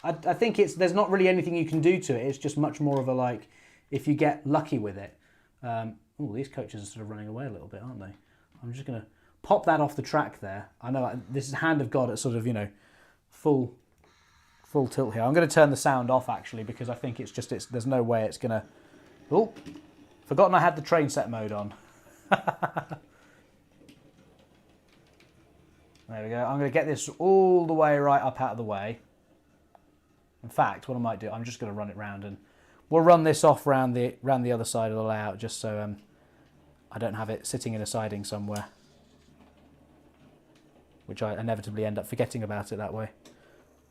there's not really anything you can do to it. It's just much more of a, like, if you get lucky with it. Oh, these coaches are sort of running away a little bit, aren't they? I'm just going to pop that off the track there. I know this is hand of God at sort of, you know, full tilt here. I'm going to turn the sound off actually, because I think there's no way it's going to... Oh, forgotten I had the train set mode on. There we go. I'm going to get this all the way right up out of the way. In fact, what I might do, I'm just going to run it round, and we'll run this off round the other side of the layout, just so I don't have it sitting in a siding somewhere, which I inevitably end up forgetting about it that way.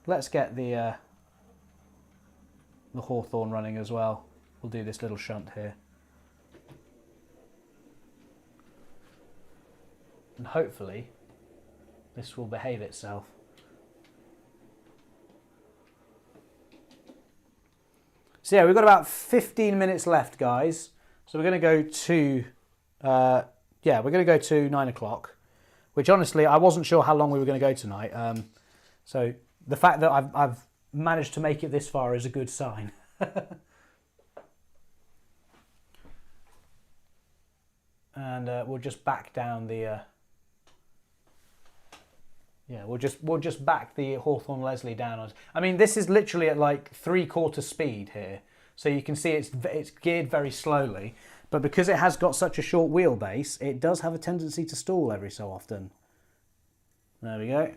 Let's get the Hawthorn running as well. We'll do this little shunt here, and hopefully this will behave itself. So yeah, we've got about 15 minutes left, guys. So we're going to go to, yeah, we're going to go to 9 o'clock, which honestly, I wasn't sure how long we were going to go tonight. So the fact that I've managed to make it this far is a good sign. And we'll just back down the, yeah, we'll just back the Hawthorn Leslie down. I mean, this is literally at like 3/4 speed here, so you can see it's geared very slowly. But because it has got such a short wheelbase, it does have a tendency to stall every so often. There we go.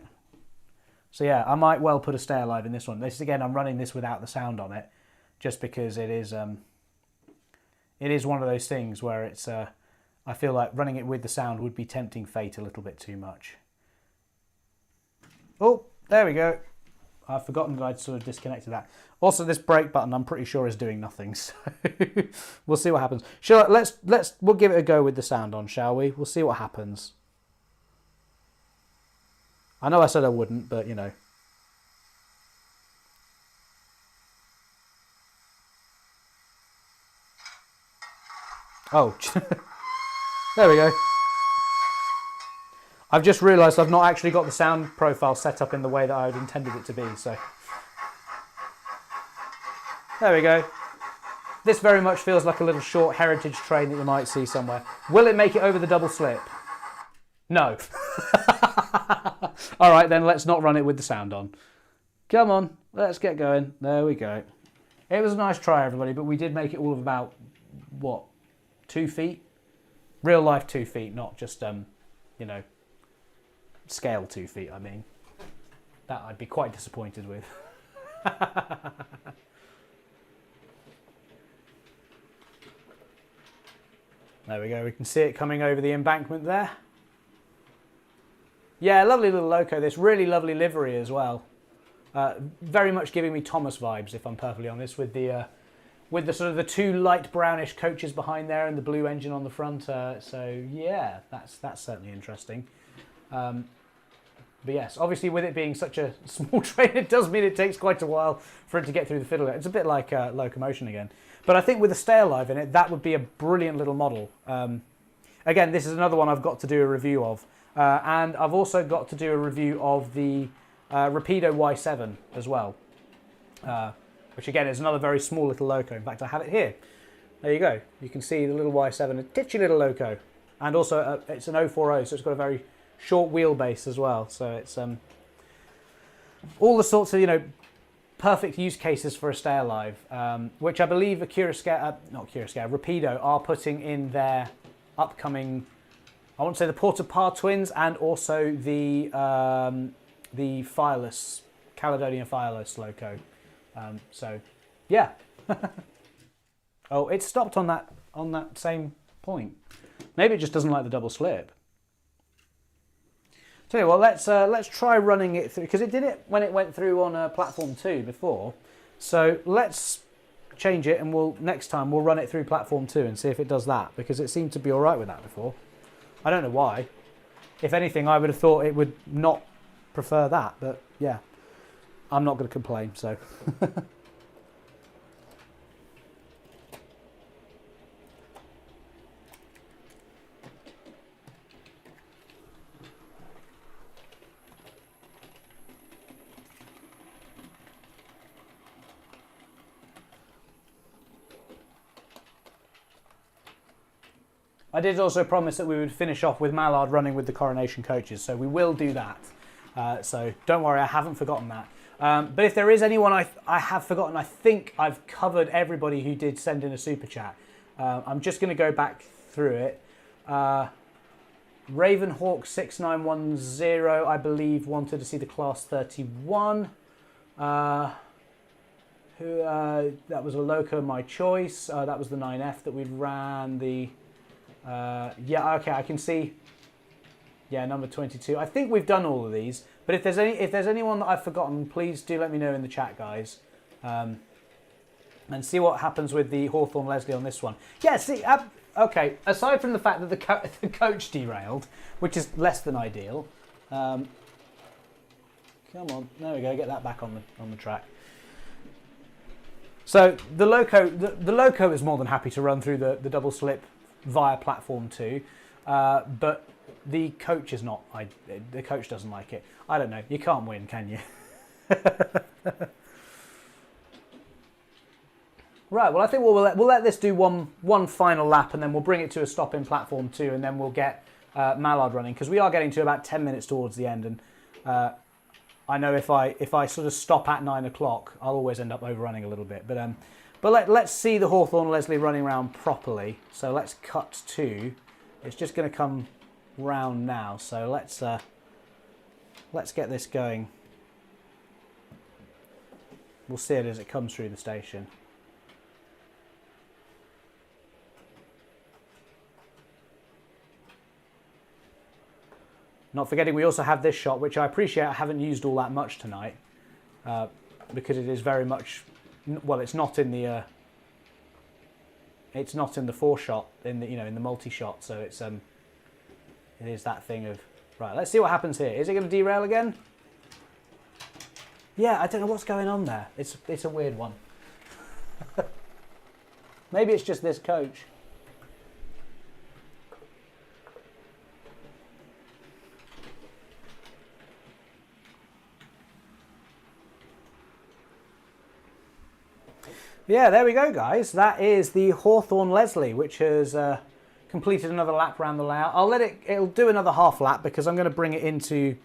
So yeah, I might well put a stay alive in this one. This again, I'm running this without the sound on it, just because it is one of those things where it's I feel like running it with the sound would be tempting fate a little bit too much. Oh, there we go. I've forgotten that I'd sort of disconnected that. Also, this brake button I'm pretty sure is doing nothing, so we'll see what happens. We'll give it a go with the sound on, shall we? We'll see what happens. I know I said I wouldn't, but you know. Oh, there we go. I've just realised I've not actually got the sound profile set up in the way that I had intended it to be, so. There we go. This very much feels like a little short heritage train that you might see somewhere. Will it make it over the double slip? No. All right, then let's not run it with the sound on. Come on, let's get going. There we go. It was a nice try, everybody, but we did make it all of about, what, 2 feet? Real life 2 feet, not just, you know, scale 2 feet, I mean. That I'd be quite disappointed with. There we go, we can see it coming over the embankment there. Yeah, lovely little loco, this really lovely livery as well. Very much giving me Thomas vibes, if I'm perfectly honest, with the sort of the 2 light brownish coaches behind there and the blue engine on the front. So yeah, that's certainly interesting. But yes, obviously with it being such a small train, it does mean it takes quite a while for it to get through the fiddle. It's a bit like Locomotion again. But I think with a stay alive in it, that would be a brilliant little model. Again, this is another one I've got to do a review of. And I've also got to do a review of the Rapido Y7 as well. Which again is another very small little loco. In fact, I have it here. There you go. You can see the little Y7, a titchy little loco. And also it's an 040, so it's got a very short wheelbase as well. So it's all the sorts of, you know, perfect use cases for a stay alive, which I believe Rapido are putting in their upcoming, I want to say the Port of Par twins and also the fireless, Caledonian fireless loco. So yeah. Oh, it stopped on that same point. Maybe it just doesn't like the double slip. Tell you what, let's try running it through, because it did it when it went through on platform 2 before. So let's change it, and next time we'll run it through platform 2 and see if it does that, because it seemed to be all right with that before. I don't know why. If anything, I would have thought it would not prefer that, but yeah, I'm not going to complain. So. I did also promise that we would finish off with Mallard running with the Coronation coaches, so we will do that. So don't worry, I haven't forgotten that. But if there is anyone I have forgotten, I think I've covered everybody who did send in a super chat. I'm just going to go back through it. Ravenhawk6910, I believe, wanted to see the Class 31. That was a loco, my choice. That was the 9F that we ran. Yeah, okay, I can see. Yeah, number 22. I think we've done all of these, but if there's anyone that I've forgotten, please do let me know in the chat, guys, and see what happens with the Hawthorn Leslie on this one. Yeah, see, okay. Aside from the fact that the coach derailed, which is less than ideal. Come on, there we go. Get that back on the track. So the loco is more than happy to run through the double slip via platform 2, but the coach is not. The coach doesn't like it. I don't know. You can't win, can you? Right. Well, I think we'll let this do one final lap, and then we'll bring it to a stop in platform 2, and then we'll get Mallard running, because we are getting to about 10 minutes towards the end, and I know if I sort of stop at 9 o'clock, I'll always end up overrunning a little bit. But let's see the Hawthorn Leslie running around properly. So let's cut to. It's just going to come round now. So let's get this going We'll see it as it comes through the station. Not forgetting we also have this shot, which I appreciate I haven't used all that much tonight, because it is very much, well, it's not in the four shot, in the in the multi shot, so it's it is that thing of, right, let's see what happens here. Is it going to derail again? Yeah, I don't know what's going on there. It's a weird one. Maybe it's just this coach. Yeah, there we go, guys. That is the Hawthorn Leslie, which has completed another lap around the layout. I'll let it'll do another half lap because I'm going to bring it into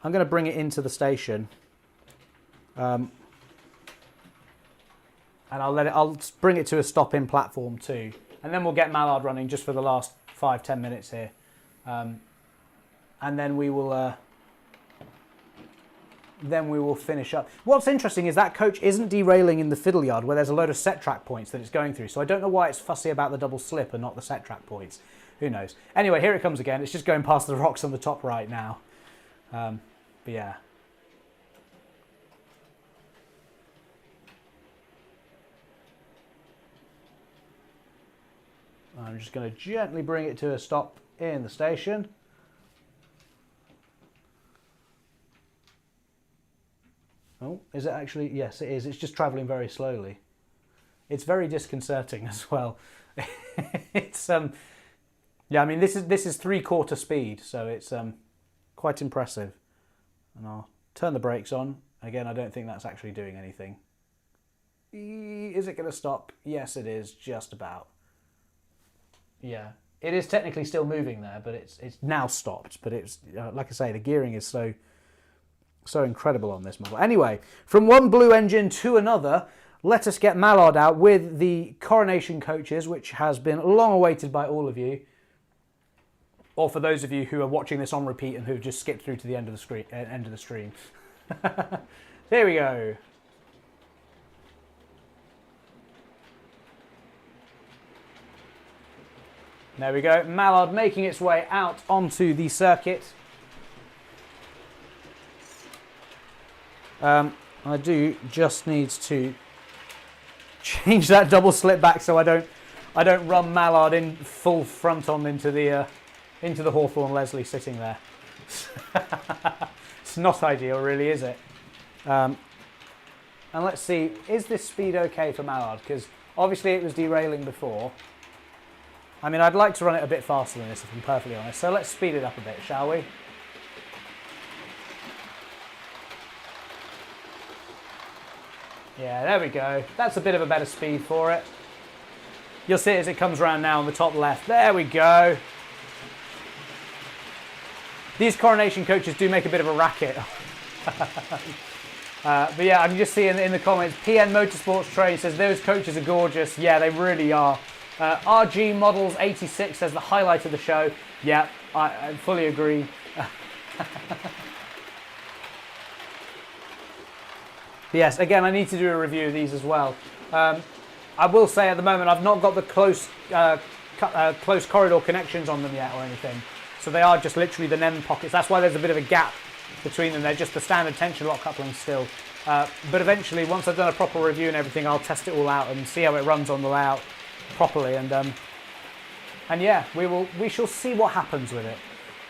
the station. And I'll bring it to a stop-in platform too. And then we'll get Mallard running just for the last 5-10 minutes here. And then we will finish up. What's interesting is that coach isn't derailing in the fiddle yard where there's a load of set track points that it's going through. So I don't know why it's fussy about the double slip and not the set track points. Who knows? Anyway, here it comes again. It's just going past the rocks on the top right now. But yeah. I'm just going to gently bring it to a stop in the station. Oh, is it actually? Yes, it is. It's just travelling very slowly. It's very disconcerting as well. It's yeah, I mean this is 3/4 speed, so it's quite impressive. And I'll turn the brakes on. Again, I don't think that's actually doing anything. Is it going to stop? Yes, it is, just about. Yeah, it is technically still moving there, but it's now stopped. But it's like I say, the gearing is so incredible on this model. Anyway, from one blue engine to another, let us get Mallard out with the Coronation coaches, which has been long awaited by all of you, or for those of you who are watching this on repeat and who've just skipped through to the end of the stream. There we go. There we go. Mallard making its way out onto the circuit. I do just need to change that double slip back so I don't run Mallard in full front on into the Hawthorn Leslie sitting there. It's not ideal, really, is it? And let's see, is this speed okay for Mallard? Because obviously it was derailing before. I mean, I'd like to run it a bit faster than this, if I'm perfectly honest. So let's speed it up a bit, shall we? Yeah, there we go. That's a bit of a better speed for it. You'll see it as it comes around now on the top left. There we go. These Coronation coaches do make a bit of a racket. But yeah, I can just see in the comments, PN Motorsports Train says those coaches are gorgeous. Yeah, they really are. RG Models 86 says the highlight of the show. Yeah, I fully agree. Yes, again, I need to do a review of these as well. I will say at the moment I've not got the close corridor connections on them yet or anything. So they are just literally the NEM pockets. That's why there's a bit of a gap between them. They're just the standard tension lock couplings still. But eventually, once I've done a proper review and everything, I'll test it all out and see how it runs on the layout properly. And yeah, we shall see what happens with it.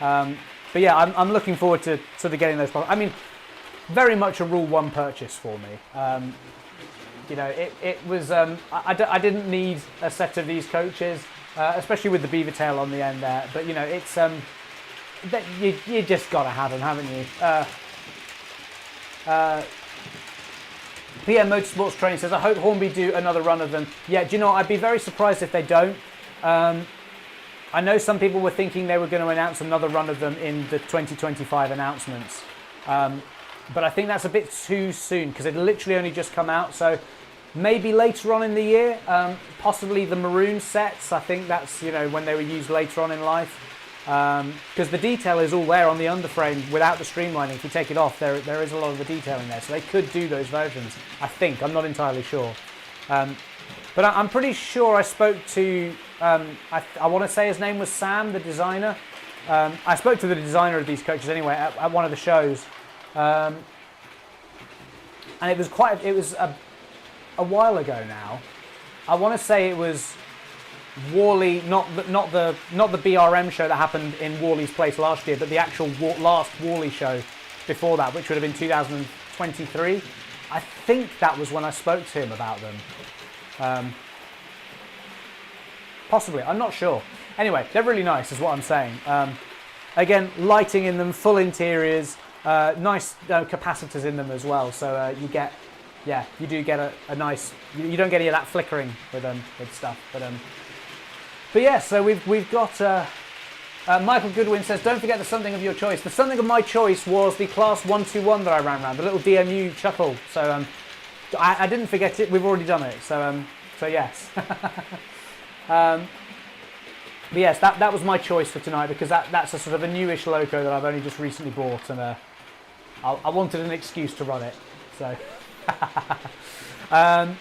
But yeah, I'm looking forward to sort of getting those. I mean, very much a Rule 1 purchase for me. You know, it was. I didn't need a set of these coaches, especially with the beaver tail on the end there. But you know, it's that you just got to have them, haven't you? PM Motorsports Training says, I hope Hornby do another run of them. Yeah, do you know what? I'd be very surprised if they don't. I know some people were thinking they were going to announce another run of them in the 2025 announcements. But I think that's a bit too soon because it literally only just come out. So maybe later on in the year, possibly the maroon sets. I think that's, you know, when they were used later on in life. because the detail is all there on the underframe without the streamlining. If you take it off, there is a lot of the detail in there, so they could do those versions. I think, I'm not entirely sure, but I'm pretty sure I spoke to. I want to say his name was Sam, the designer. I spoke to the designer of these coaches anyway at one of the shows, and it was a while ago now. I want to say it was Worley, not the BRM show that happened in Worley's place last year, but the actual last Worley show before that, which would have been 2023. I think that was when I spoke to him about them. Possibly, I'm not sure. Anyway, they're really nice, is what I'm saying. Again, lighting in them, full interiors, nice capacitors in them as well. So you get, yeah, you do get a nice. You don't get any of that flickering with stuff, but yeah. So we've got. Michael Goodwin says, don't forget the something of your choice. The something of my choice was the Class 121 that I ran around, the little DMU chuckle. So I didn't forget it. We've already done it. So yes. But yes, that was my choice for tonight, because that's a sort of a newish loco that I've only just recently bought, and I wanted an excuse to run it. So, but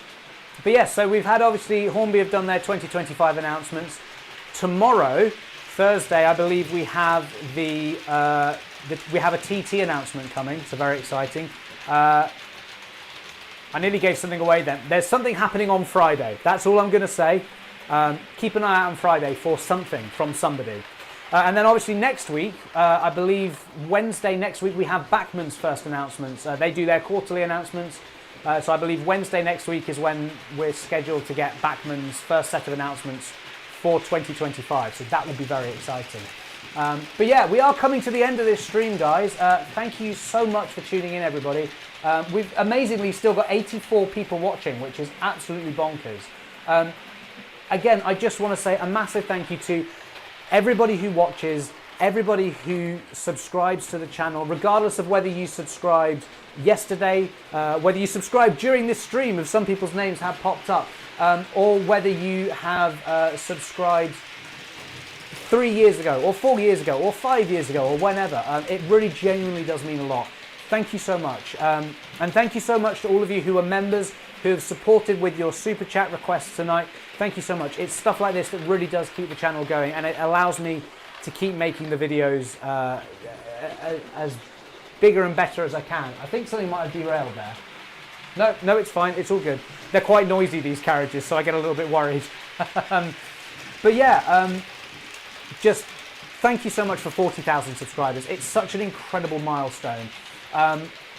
yes, so we've had, obviously Hornby have done their 2025 announcements. Tomorrow, Thursday, I believe we have we have a TT announcement coming. So very exciting. I nearly gave something away then. There's something happening on Friday. That's all I'm going to say. Keep an eye out on Friday for something from somebody. And then obviously next week, I believe Wednesday next week, we have Bachmann's first announcements. They do their quarterly announcements. So I believe Wednesday next week is when we're scheduled to get Bachmann's first set of announcements for 2025. So that will be very exciting. But yeah, we are coming to the end of this stream, guys. Thank you so much for tuning in, everybody. We've amazingly still got 84 people watching, which is absolutely bonkers. Again, I just want to say a massive thank you to everybody who watches, everybody who subscribes to the channel, regardless of whether you subscribed yesterday, whether you subscribed during this stream, if some people's names have popped up, or whether you have subscribed 3 years ago, or 4 years ago, or 5 years ago, or whenever. It really genuinely does mean a lot. Thank you so much. And thank you so much to all of you who are members, who have supported with your super chat requests tonight. Thank you so much. It's stuff like this that really does keep the channel going, and it allows me to keep making the videos as bigger and better as I can. I think something might have derailed there. No, it's fine. It's all good. They're quite noisy, these carriages, so I get a little bit worried. But yeah, just thank you so much for 40,000 subscribers. It's such an incredible milestone.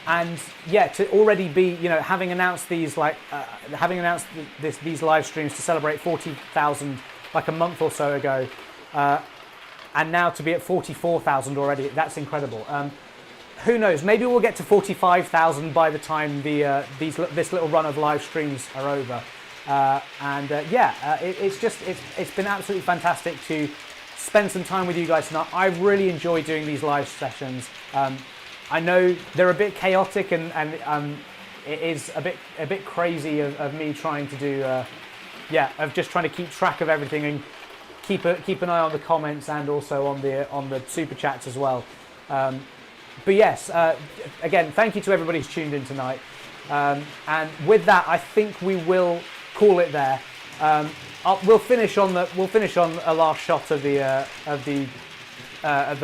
And yeah, to already be, having announced these, these live streams to celebrate 40,000 like a month or so ago, and now to be at 44,000 already, that's incredible. Who knows? Maybe we'll get to 45,000 by the time this little run of live streams are over. It's been absolutely fantastic to spend some time with you guys tonight. I really enjoy doing these live sessions. I know they're a bit chaotic, and it is a bit crazy of me trying to do, of just trying to keep track of everything and keep an eye on the comments, and also on the super chats as well. But yes, again, thank you to everybody who's tuned in tonight. And with that, I think we will call it there. We'll finish on a last shot of the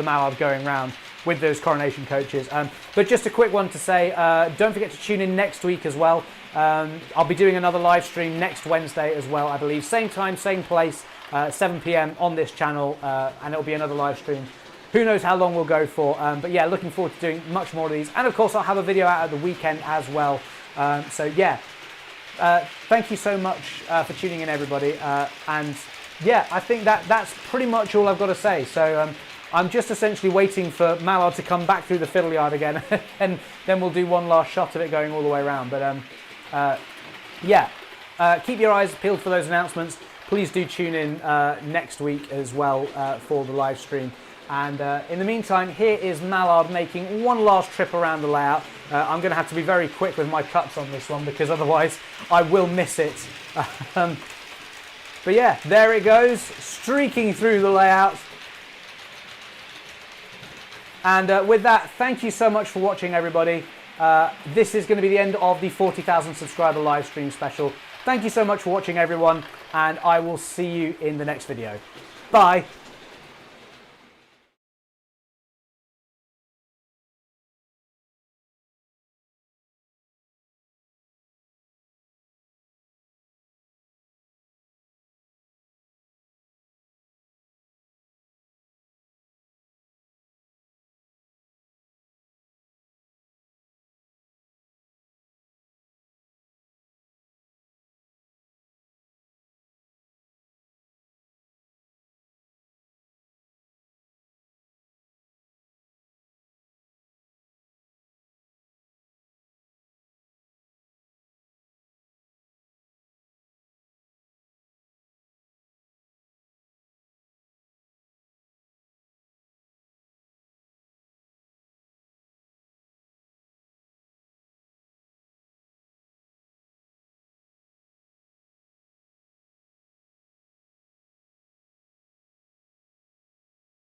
Mallard going round with those coronation coaches. But just a quick one to say, don't forget to tune in next week as well. I'll be doing another live stream next Wednesday as well, I believe. Same time, same place, 7 PM on this channel, and it'll be another live stream. Who knows how long we'll go for, but yeah, looking forward to doing much more of these. And of course, I'll have a video out at the weekend as well. So yeah, thank you so much for tuning in, everybody. And yeah, I think that's pretty much all I've got to say. So I'm just essentially waiting for Mallard to come back through the fiddle yard again, and then we'll do one last shot of it going all the way around. But keep your eyes peeled for those announcements. Please do tune in next week as well for the live stream. And in the meantime, here is Mallard making one last trip around the layout. I'm going to have to be very quick with my cuts on this one, because otherwise I will miss it. But yeah, there it goes, streaking through the layout. And with that, thank you so much for watching, everybody. This is going to be the end of the 40,000 subscriber live stream special. Thank you so much for watching, everyone, and I will see you in the next video. Bye.